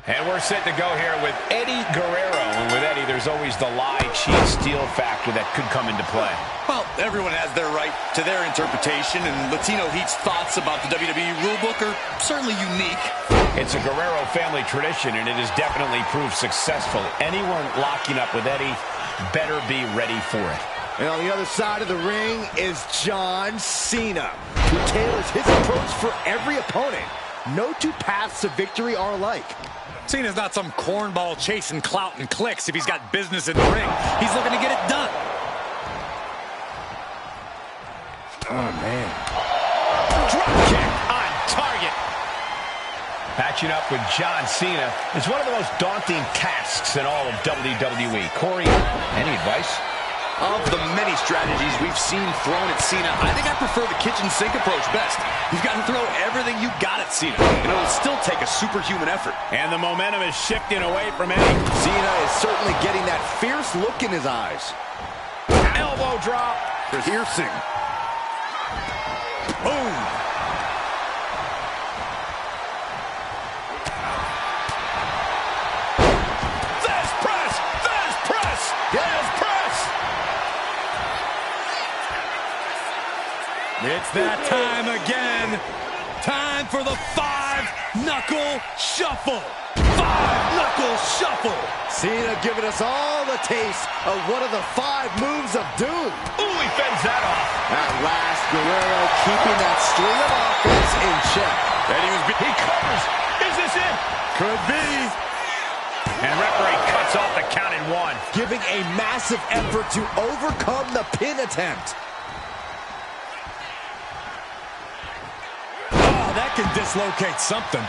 And we're set to go here with Eddie Guerrero. And with Eddie, there's always the lie, cheat, steal factor that could come into play. Well, everyone has their right to their interpretation, and Latino Heat's thoughts about the WWE rulebook are certainly unique. It's a Guerrero family tradition, and it has definitely proved successful. Anyone locking up with Eddie better be ready for it. And on the other side of the ring is John Cena, who tailors his approach for every opponent. No two paths to victory are alike. Cena's not some cornball chasing clout and clicks if he's got business in the ring. He's looking to get it done. Oh, man. Drop kick on target. Matching up with John Cena is one of the most daunting tasks in all of WWE. Corey, any advice? Of the many strategies we've seen thrown at Cena, I think I prefer the kitchen sink approach best. You've got to throw everything you got at Cena, and it'll still take a superhuman effort. And the momentum is shifting away from Eddie. Cena is certainly getting that fierce look in his eyes. Elbow drop. Piercing. Boom! Fast press! Fast press! Fast press! It's that time again. Time for the five-knuckle shuffle. Five-knuckle shuffle. Cena giving us all the taste of one of the 5 moves of doom. Ooh, he fends that off. At last, Guerrero keeping that string of offense in check. He covers. Is this it? Could be. And referee cuts off the count in 1. Giving a massive effort to overcome the pin attempt. That can dislocate something.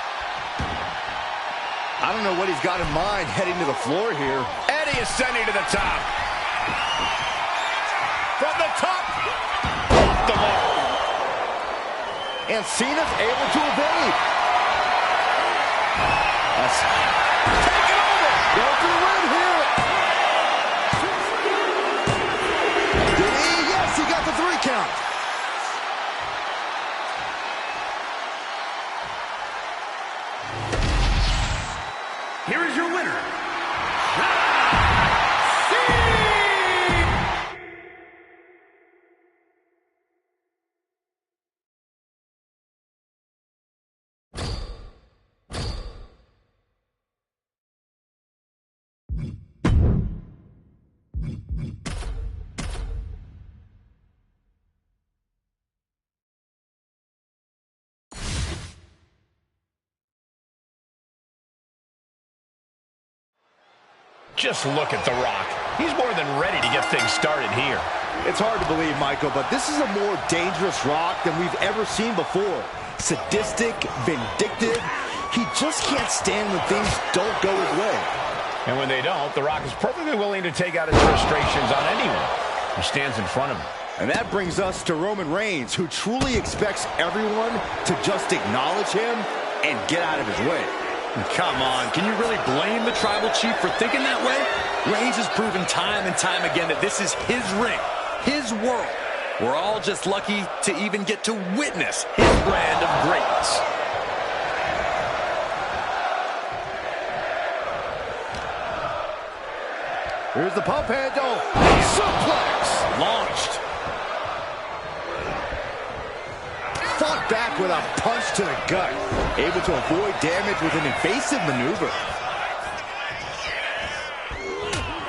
I don't know what he's got in mind heading to the floor here. Eddie ascending to the top. From the top. Off the mark. And Cena's able to evade. Take it over. Go for the win here. Did he? Yes, he got the 3 count. Here is your winner, Just look at The Rock. He's more than ready to get things started here. It's hard to believe, Michael, but this is a more dangerous Rock than we've ever seen before. Sadistic, vindictive. He just can't stand when things don't go his way. And when they don't, The Rock is perfectly willing to take out his frustrations on anyone who stands in front of him. And that brings us to Roman Reigns, who truly expects everyone to just acknowledge him and get out of his way. Come on, can you really blame the Tribal Chief for thinking that way? Reigns has proven time and time again that this is his ring, his world. We're all just lucky to even get to witness his brand of greatness. Here's the pump handle. Suplex. Launched. back with a punch to the gut. Able to avoid damage with an evasive maneuver.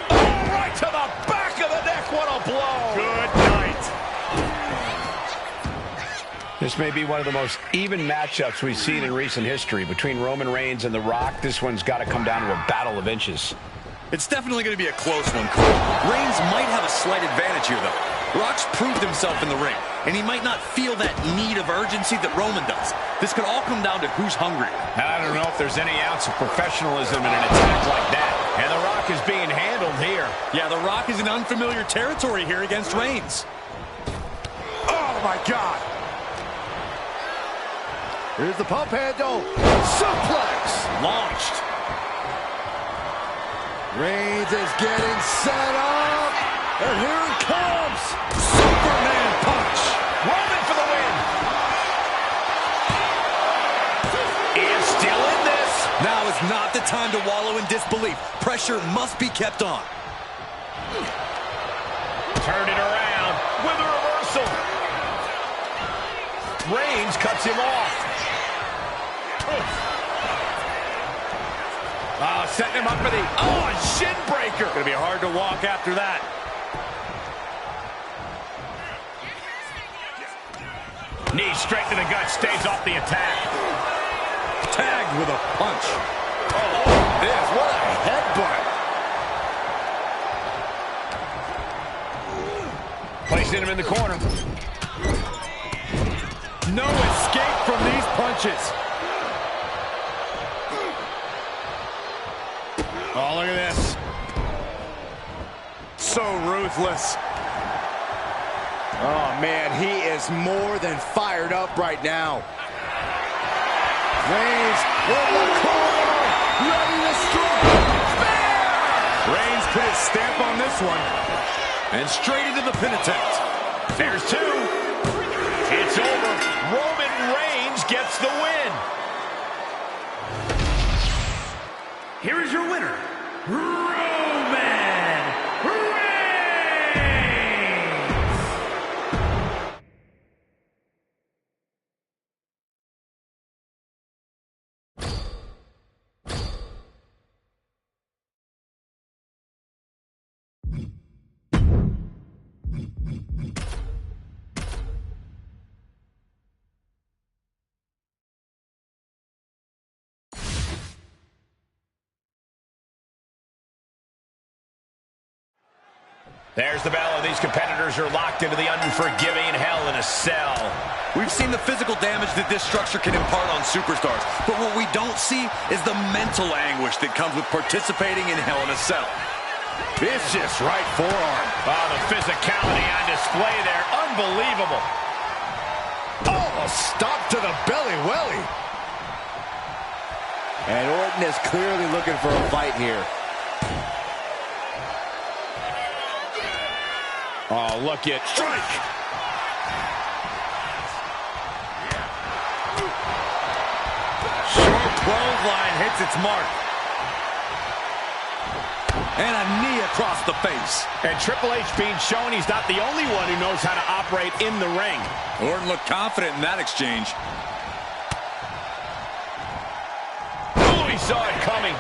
Oh, right to the back of the neck. What a blow. Good night. This may be one of the most even matchups we've seen in recent history. Between Roman Reigns and The Rock, this one's got to come down to a battle of inches. It's definitely going to be a close one, Cole. Reigns might have a slight advantage here, though. Rock's proved himself in the ring, and he might not feel that need of urgency that Roman does. This could all come down to who's hungry. I don't know if there's any ounce of professionalism in an attack like that. And The Rock is being handled here. Yeah, The Rock is in unfamiliar territory here against Reigns. Oh, my God. Here's the pump handle. Suplex. Launched. Reigns is getting set up. And here it comes. Superman punch. Roman for the win. He is still in this. Now is not the time to wallow in disbelief. Pressure must be kept on. Turn it around with a reversal. Reigns cuts him off. Setting him up for the, a shin breaker. Gonna be hard to walk after that. Knee straight to the gut, stays off the attack. Tagged with a punch. Oh, this, what a headbutt. Placing him in the corner. No escape from these punches. Oh, look at this. So ruthless. Oh, man, he is more than fired up right now. Reigns in the corner, ready to strike. Reigns put his stamp on this one. And straight into the pin attempt. There's two. It's over. Roman Reigns gets the win. Here is your winner, Roman Reigns! There's the bell, and these competitors are locked into the unforgiving Hell in a Cell. We've seen the physical damage that this structure can impart on superstars, but what we don't see is the mental anguish that comes with participating in Hell in a Cell. Vicious right forearm. Oh, the physicality on display there. Unbelievable. Oh, a stop to the belly welly. And Orton is clearly looking for a fight here. Oh, look at strike. Short clothesline hits its mark. And a knee across the face. And Triple H being shown he's not the only one who knows how to operate in the ring. Orton looked confident in that exchange. Oh, he saw it coming.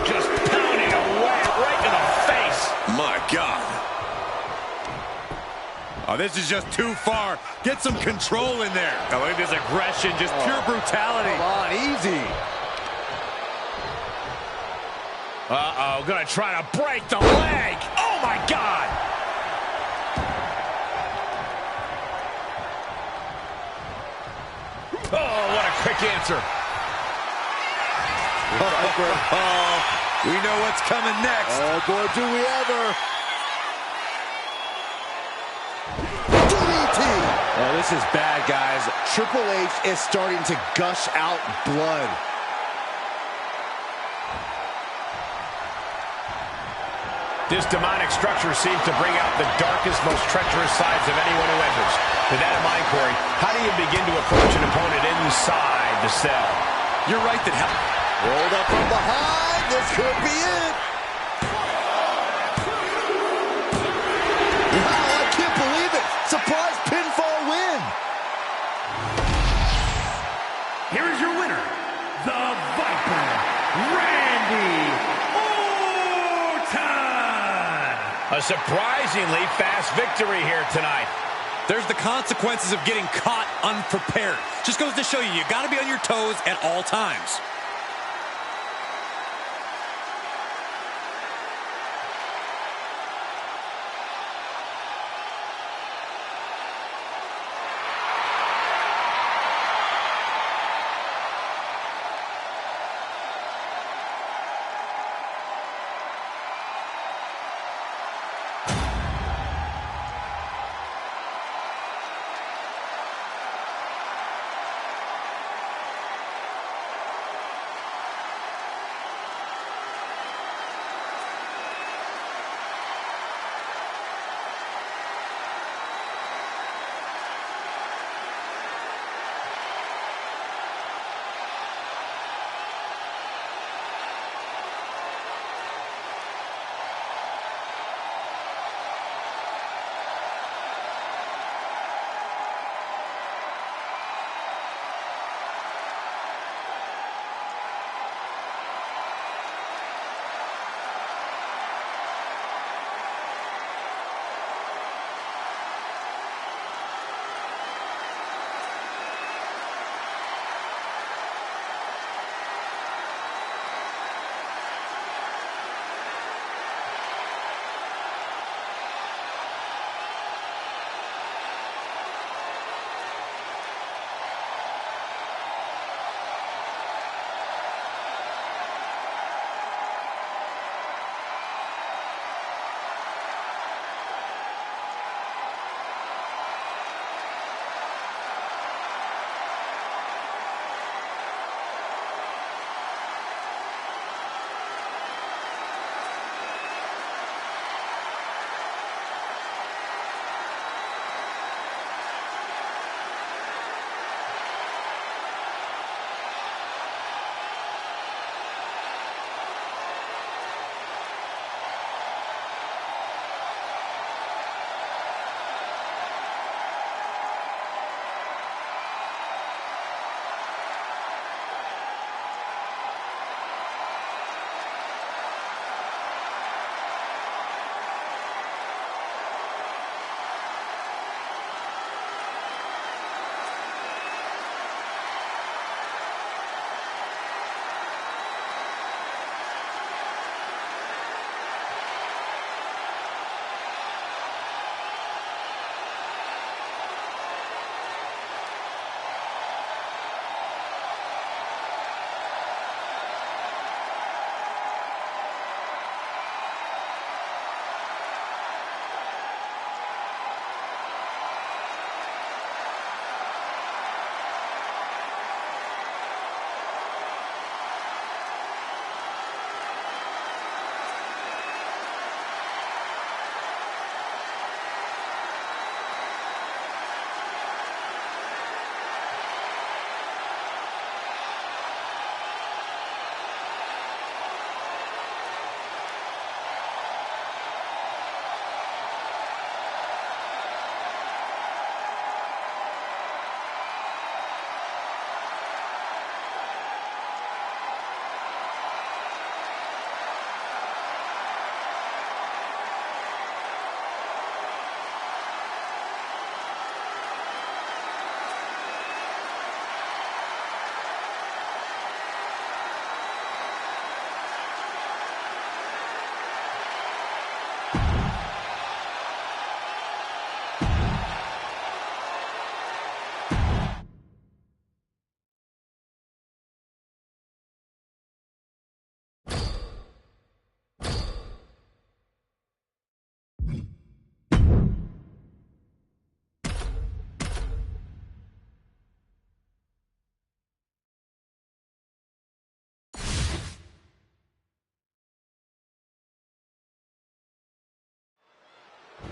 Just pounding away right to the face. My God. Oh, this is just too far. Get some control in there. Oh, look at this aggression, just pure brutality. Come on, easy. Uh-oh, gonna try to break the leg. Oh, my God. Oh, what a quick answer. We know what's coming next. Oh, boy, do we ever. Oh, this is bad, guys. Triple H is starting to gush out blood. This demonic structure seems to bring out the darkest, most treacherous sides of anyone who enters. With that in mind, Corey, how do you begin to approach an opponent inside the cell? You're right that Rolled up from behind. This could be it. Wow, A surprisingly fast victory here tonight. There's the consequences of getting caught unprepared. Just goes to show you, you got to be on your toes at all times.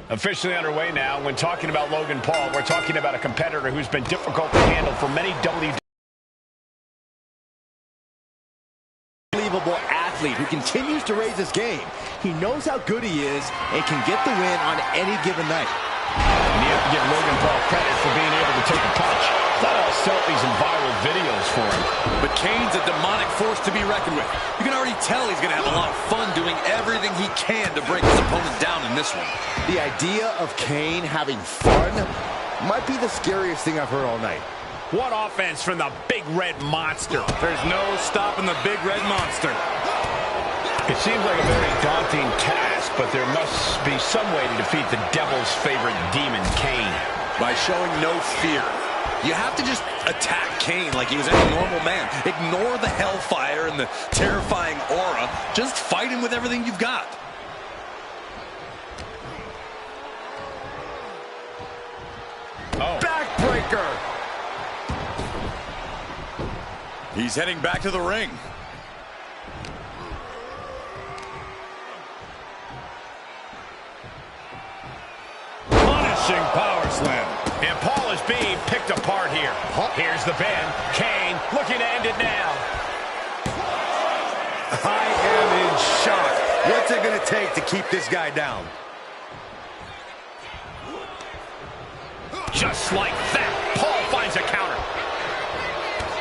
Officially underway now. When talking about Logan Paul, we're talking about a competitor who's been difficult to handle for many WWE. Unbelievable athlete who continues to raise his game. He knows how good he is and can get the win on any given night. And you have to give Logan Paul credit for being able to take a punch. It's not all selfies and viral videos for him. But Kane's a demonic force to be reckoned with. You can already tell he's going to have a lot of fun doing everything he can to break his opponent down in this one. The idea of Kane having fun might be the scariest thing I've heard all night. What offense from the Big Red Monster. There's no stopping the Big Red Monster. It seems like a very daunting task, but there must be some way to defeat the devil's favorite demon, Kane. By showing no fear. You have to just attack Kane like he was any normal man. Ignore the hellfire and the terrifying aura. Just fight him with everything you've got. Oh. Backbreaker! He's heading back to the ring. Punishing power slam. And Paul is being picked apart here. Here's the bend. Kane looking to end it now. I am in shock. What's it going to take to keep this guy down? Just like that, Paul finds a counter.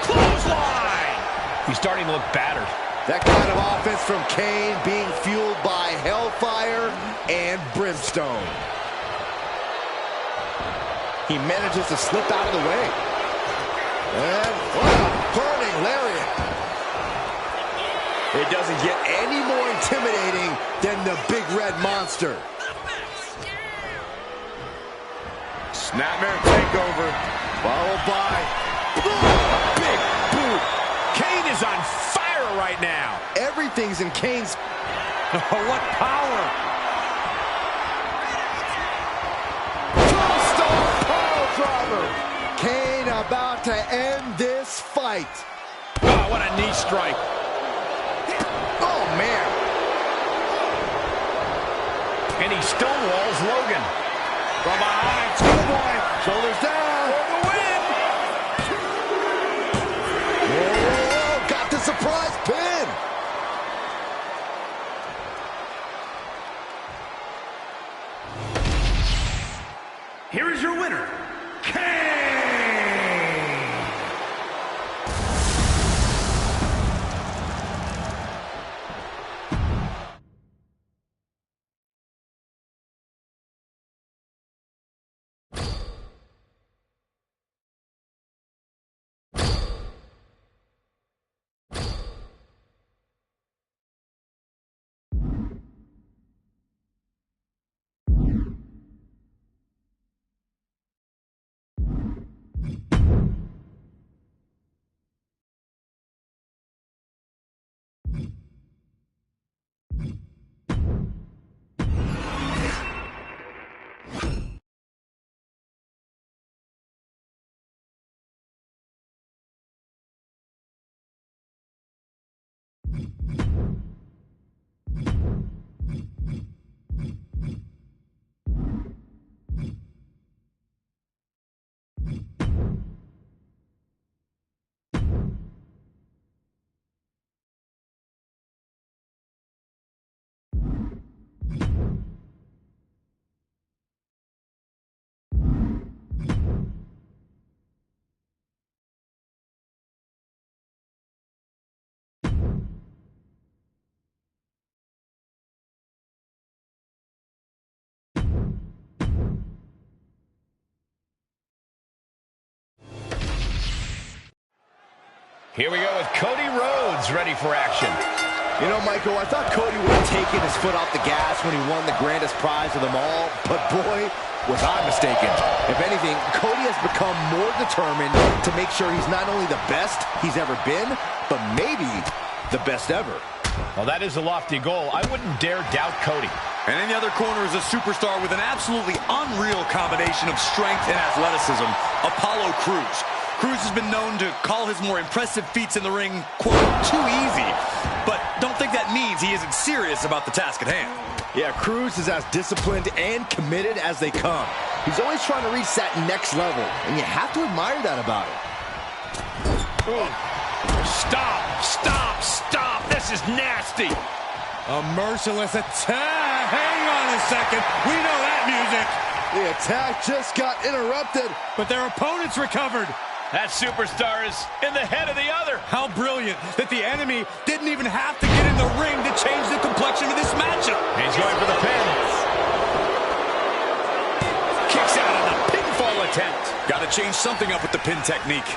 Clothesline! He's starting to look battered. That kind of offense from Kane being fueled by hellfire and brimstone. He manages to slip out of the way. And what a burning lariat. It doesn't get any more intimidating than the Big Red Monster. Snapmare takeover. Followed by big boot. Kane is on fire right now. Everything's in Kane's. Oh, what power. Kane about to end this fight. Oh, what a knee strike. Oh, man. And he stonewalls Logan. From behind, schoolboy. Shoulders down. For the win. Whoa, got the surprise pin. Here is your winner, Kane! Here we go with Cody Rhodes ready for action. You know, Michael, I thought Cody would have taken his foot off the gas when he won the grandest prize of them all, but boy, was I mistaken. If anything, Cody has become more determined to make sure he's not only the best he's ever been, but maybe the best ever. Well, that is a lofty goal. I wouldn't dare doubt Cody. And in the other corner is a superstar with an absolutely unreal combination of strength and athleticism, Apollo Crews. Crews has been known to call his more impressive feats in the ring, quote, too easy. But don't think that means he isn't serious about the task at hand. Yeah, Crews is as disciplined and committed as they come. He's always trying to reach that next level, and you have to admire that about him. Stop, stop, stop. This is nasty. A merciless attack. Hang on a second. We know that music. The attack just got interrupted. But their opponents recovered. That superstar is in the head of the other. How brilliant that the enemy didn't even have to get in the ring to change the complexion of this matchup. He's going for the pin. Kicks out on the pinfall attempt. Got to change something up with the pin technique.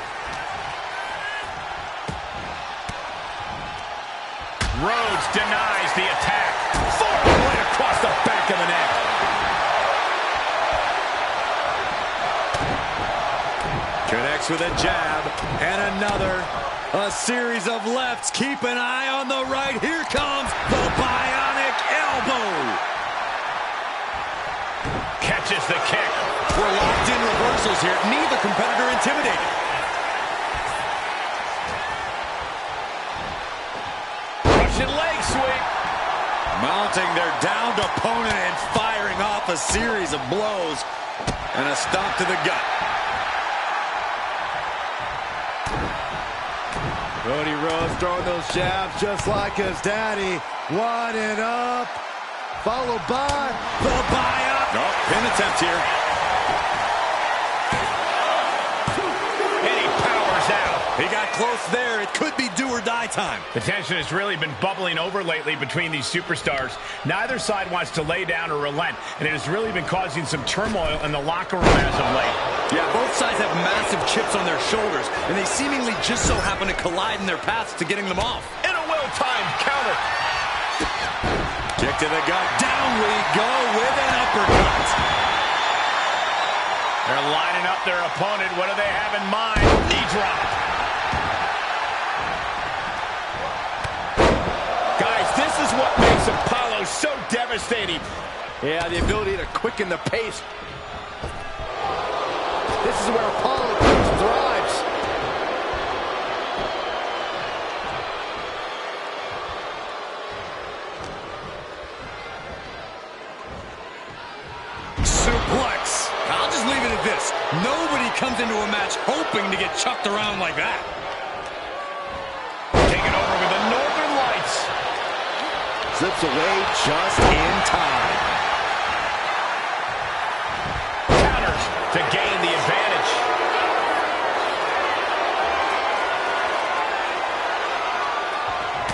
Rhodes denies the attack. Forward right across the back of the neck. Connects with a jab and another. A series of lefts. Keep an eye on the right. Here comes the bionic elbow. Catches the kick. We're locked in reversals here. Neither competitor intimidated. Russian leg sweep. Mounting their downed opponent and firing off a series of blows. And a stomp to the gut. Cody Rhodes throwing those jabs just like his daddy. Winding up. Followed by The buy-up. Oh, pin attempt here. And he powers out. He got close there. It could be do or die time. The tension has really been bubbling over lately between these superstars. Neither side wants to lay down or relent, and it has really been causing some turmoil in the locker room as of late. Yeah, both sides have massive chips on their shoulders, and they seemingly just so happen to collide in their paths to getting them off. And a well-timed counter. Kick to the gut. Down we go with an uppercut. They're lining up their opponent. What do they have in mind? Knee drop. Guys, this is what makes Apollo so devastating. Yeah, the ability to quicken the pace. This is where Apollo thrives. Suplex. I'll just leave it at this. Nobody comes into a match hoping to get chucked around like that. Taking over with the Northern Lights. Slips away just in time. Counters to gain the advantage.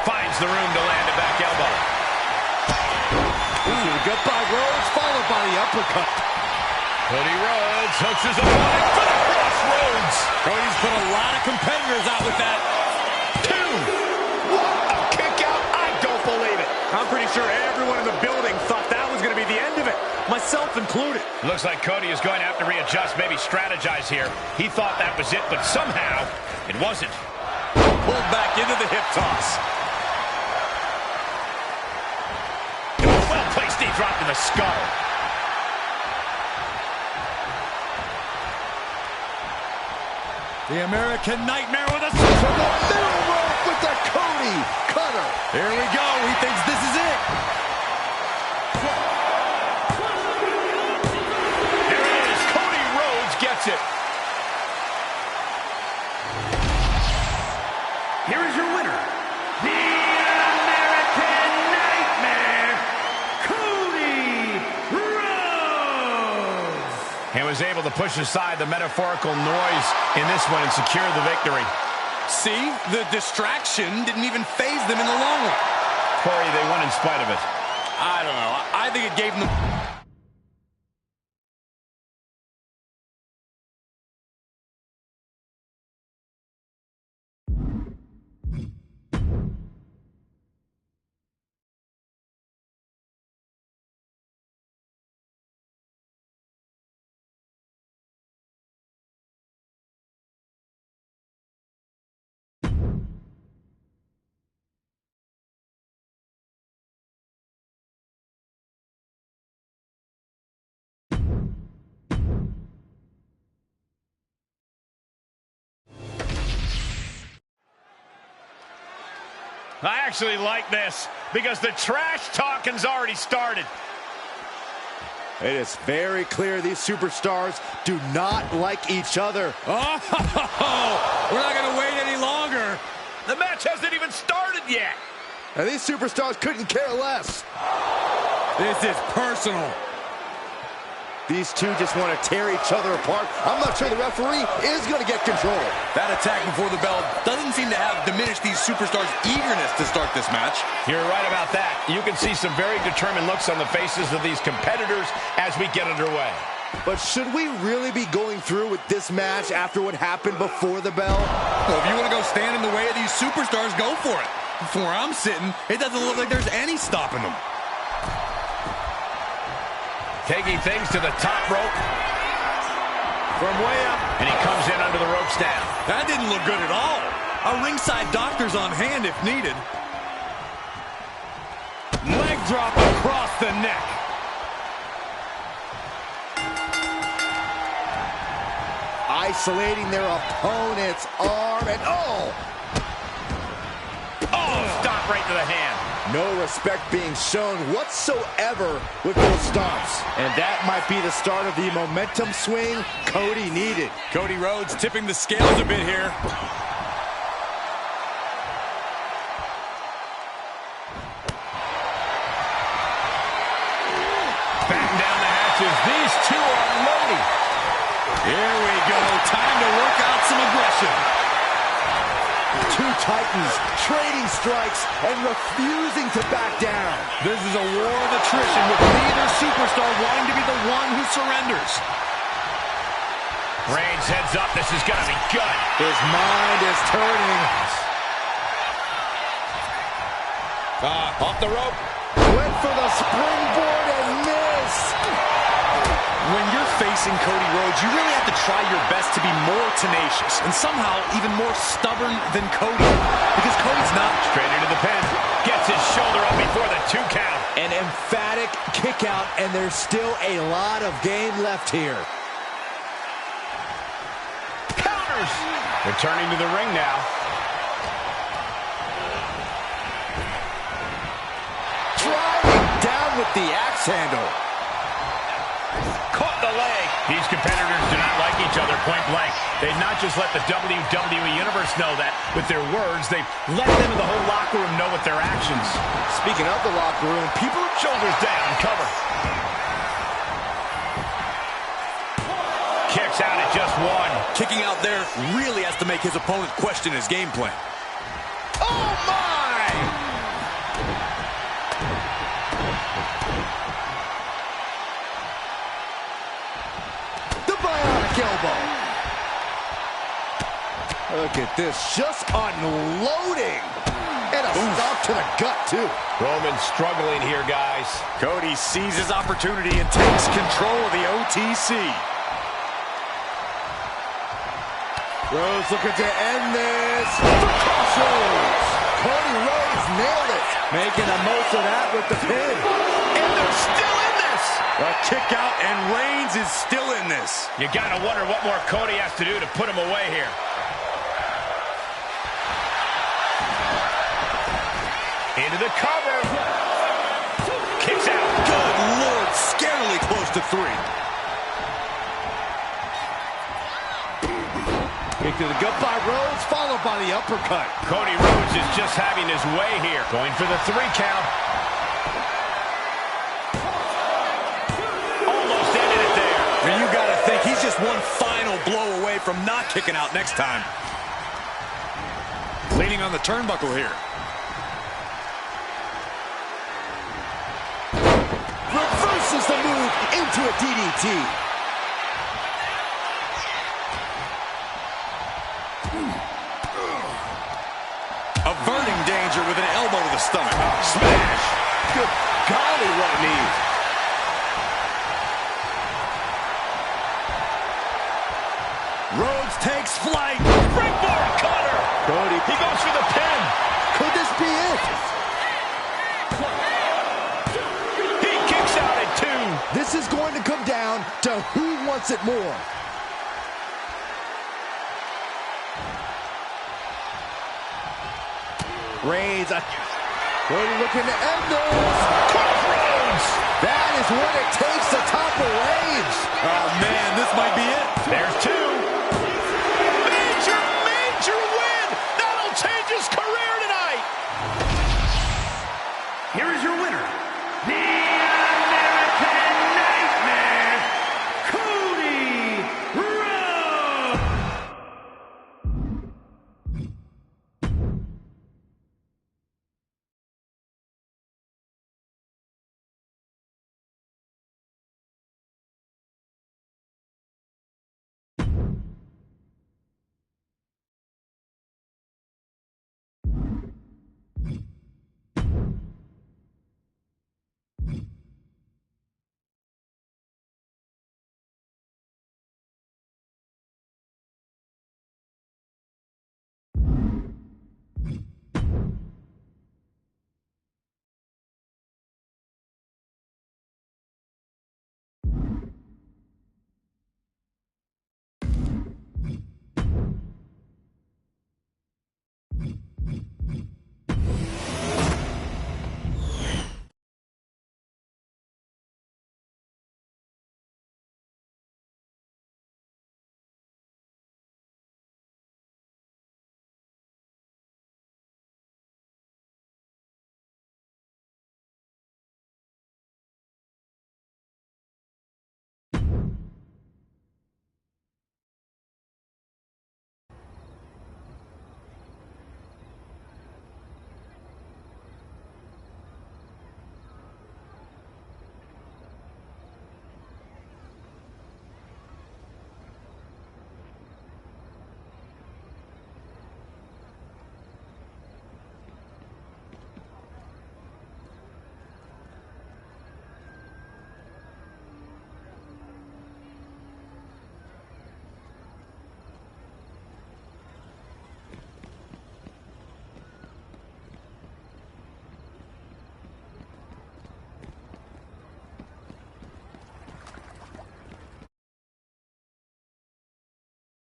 Finds the room to land a back elbow. Ooh, good by Rhodes, followed by the uppercut. Cody Rhodes hooks his opponent for the crossroads. Cody's put a lot of competitors out with that. 2. What a kick out. I don't believe it. I'm pretty sure everyone in the building thought that was going to be the end of it, myself included. Looks like Cody is going to have to readjust, maybe strategize here. He thought that was it, but somehow it wasn't. Pulled back into the hip toss. Well-placed knee drop to the skull. The American Nightmare with a From the middle rope with the Cody cutter. Here we go. He thinks this is it. There it is. Cody Rhodes gets it. Here is your winner, the American Nightmare, Cody Rhodes. And was able to push aside the metaphorical noise in this one and secure the victory. See, the distraction didn't even faze them in the long run. Corey, they won in spite of it. I don't know. I think it gave them... I actually like this because the trash talking's already started. It is very clear these superstars do not like each other. Oh, we're not going to wait any longer. The match hasn't even started yet. And these superstars couldn't care less. This is personal. These two just want to tear each other apart. I'm not sure the referee is going to get control. That attack before the bell doesn't seem to have diminished these superstars' eagerness to start this match. You're right about that. You can see some very determined looks on the faces of these competitors as we get underway. But should we really be going through with this match after what happened before the bell? Well, if you want to go stand in the way of these superstars, go for it. From where I'm sitting, it doesn't look like there's any stopping them. Taking things to the top rope. From way up. And he comes in under the ropes down. That didn't look good at all. A ringside doctor's on hand if needed. Leg drop across the neck. Isolating their opponent's arm and oh! Oh, stop right to the hand. No respect being shown whatsoever with those stomps. And that might be the start of the momentum swing Cody needed. Cody Rhodes tipping the scales a bit here. Batten down the hatches. These two are loading. Here we go. Time to work out some aggression. Two titans trading strikes and refusing to back down. This is a war of attrition with neither superstar wanting to be the one who surrenders. Reigns heads up. This is going to be good. His mind is turning. Off the rope. Went for the springboard and missed. When you're facing Cody Rhodes, you really have to try your best to be more tenacious and somehow even more stubborn than Cody. Because Cody's not. Straight into the pin. Gets his shoulder up before the 2 count. An emphatic kick out, and there's still a lot of game left here. Counters. Returning to the ring now. Driving down with the axe handle. Caught the leg. These competitors do not like each other point blank. They not just let the WWE Universe know that with their words, they let them in the whole locker room know with their actions. Speaking of the locker room, people Shoulders down, cover. Kicks out at just 1. Kicking out there really has to make his opponent question his game plan. oh my! The bionic elbow. Look at this, just unloading. And a stop to the gut, too. Roman's struggling here, guys. Cody sees his opportunity and takes control of the OTC. Rhodes looking to end this. For crossroads. Cody Rhodes nailed it. Making the most of that with the pin. And they're still in this. A kick out, and Reigns is still in this. You gotta wonder what more Cody has to do to put him away here. Into the cover. Kicks out. Good Lord, scarily close to 3. Kick to the gut by Rhodes, followed by the uppercut. Cody Rhodes is just having his way here. Going for the 3 count. Almost ended it there. And you gotta think he's just one final blow away from not kicking out next time. Leaning on the turnbuckle here. Reverses the move into a DDT. Averting danger with an elbow to the stomach. Smash. Good golly, what a knee. Rhodes takes flight. Springboard cutter. Cody, He goes for the pin. could this be it? He kicks out at 2. This is going to come down to who wants it more. Reigns, Cody looking to end this. Crossroads. That is what it takes to topple Reigns. Oh man, this might be it. There's 2.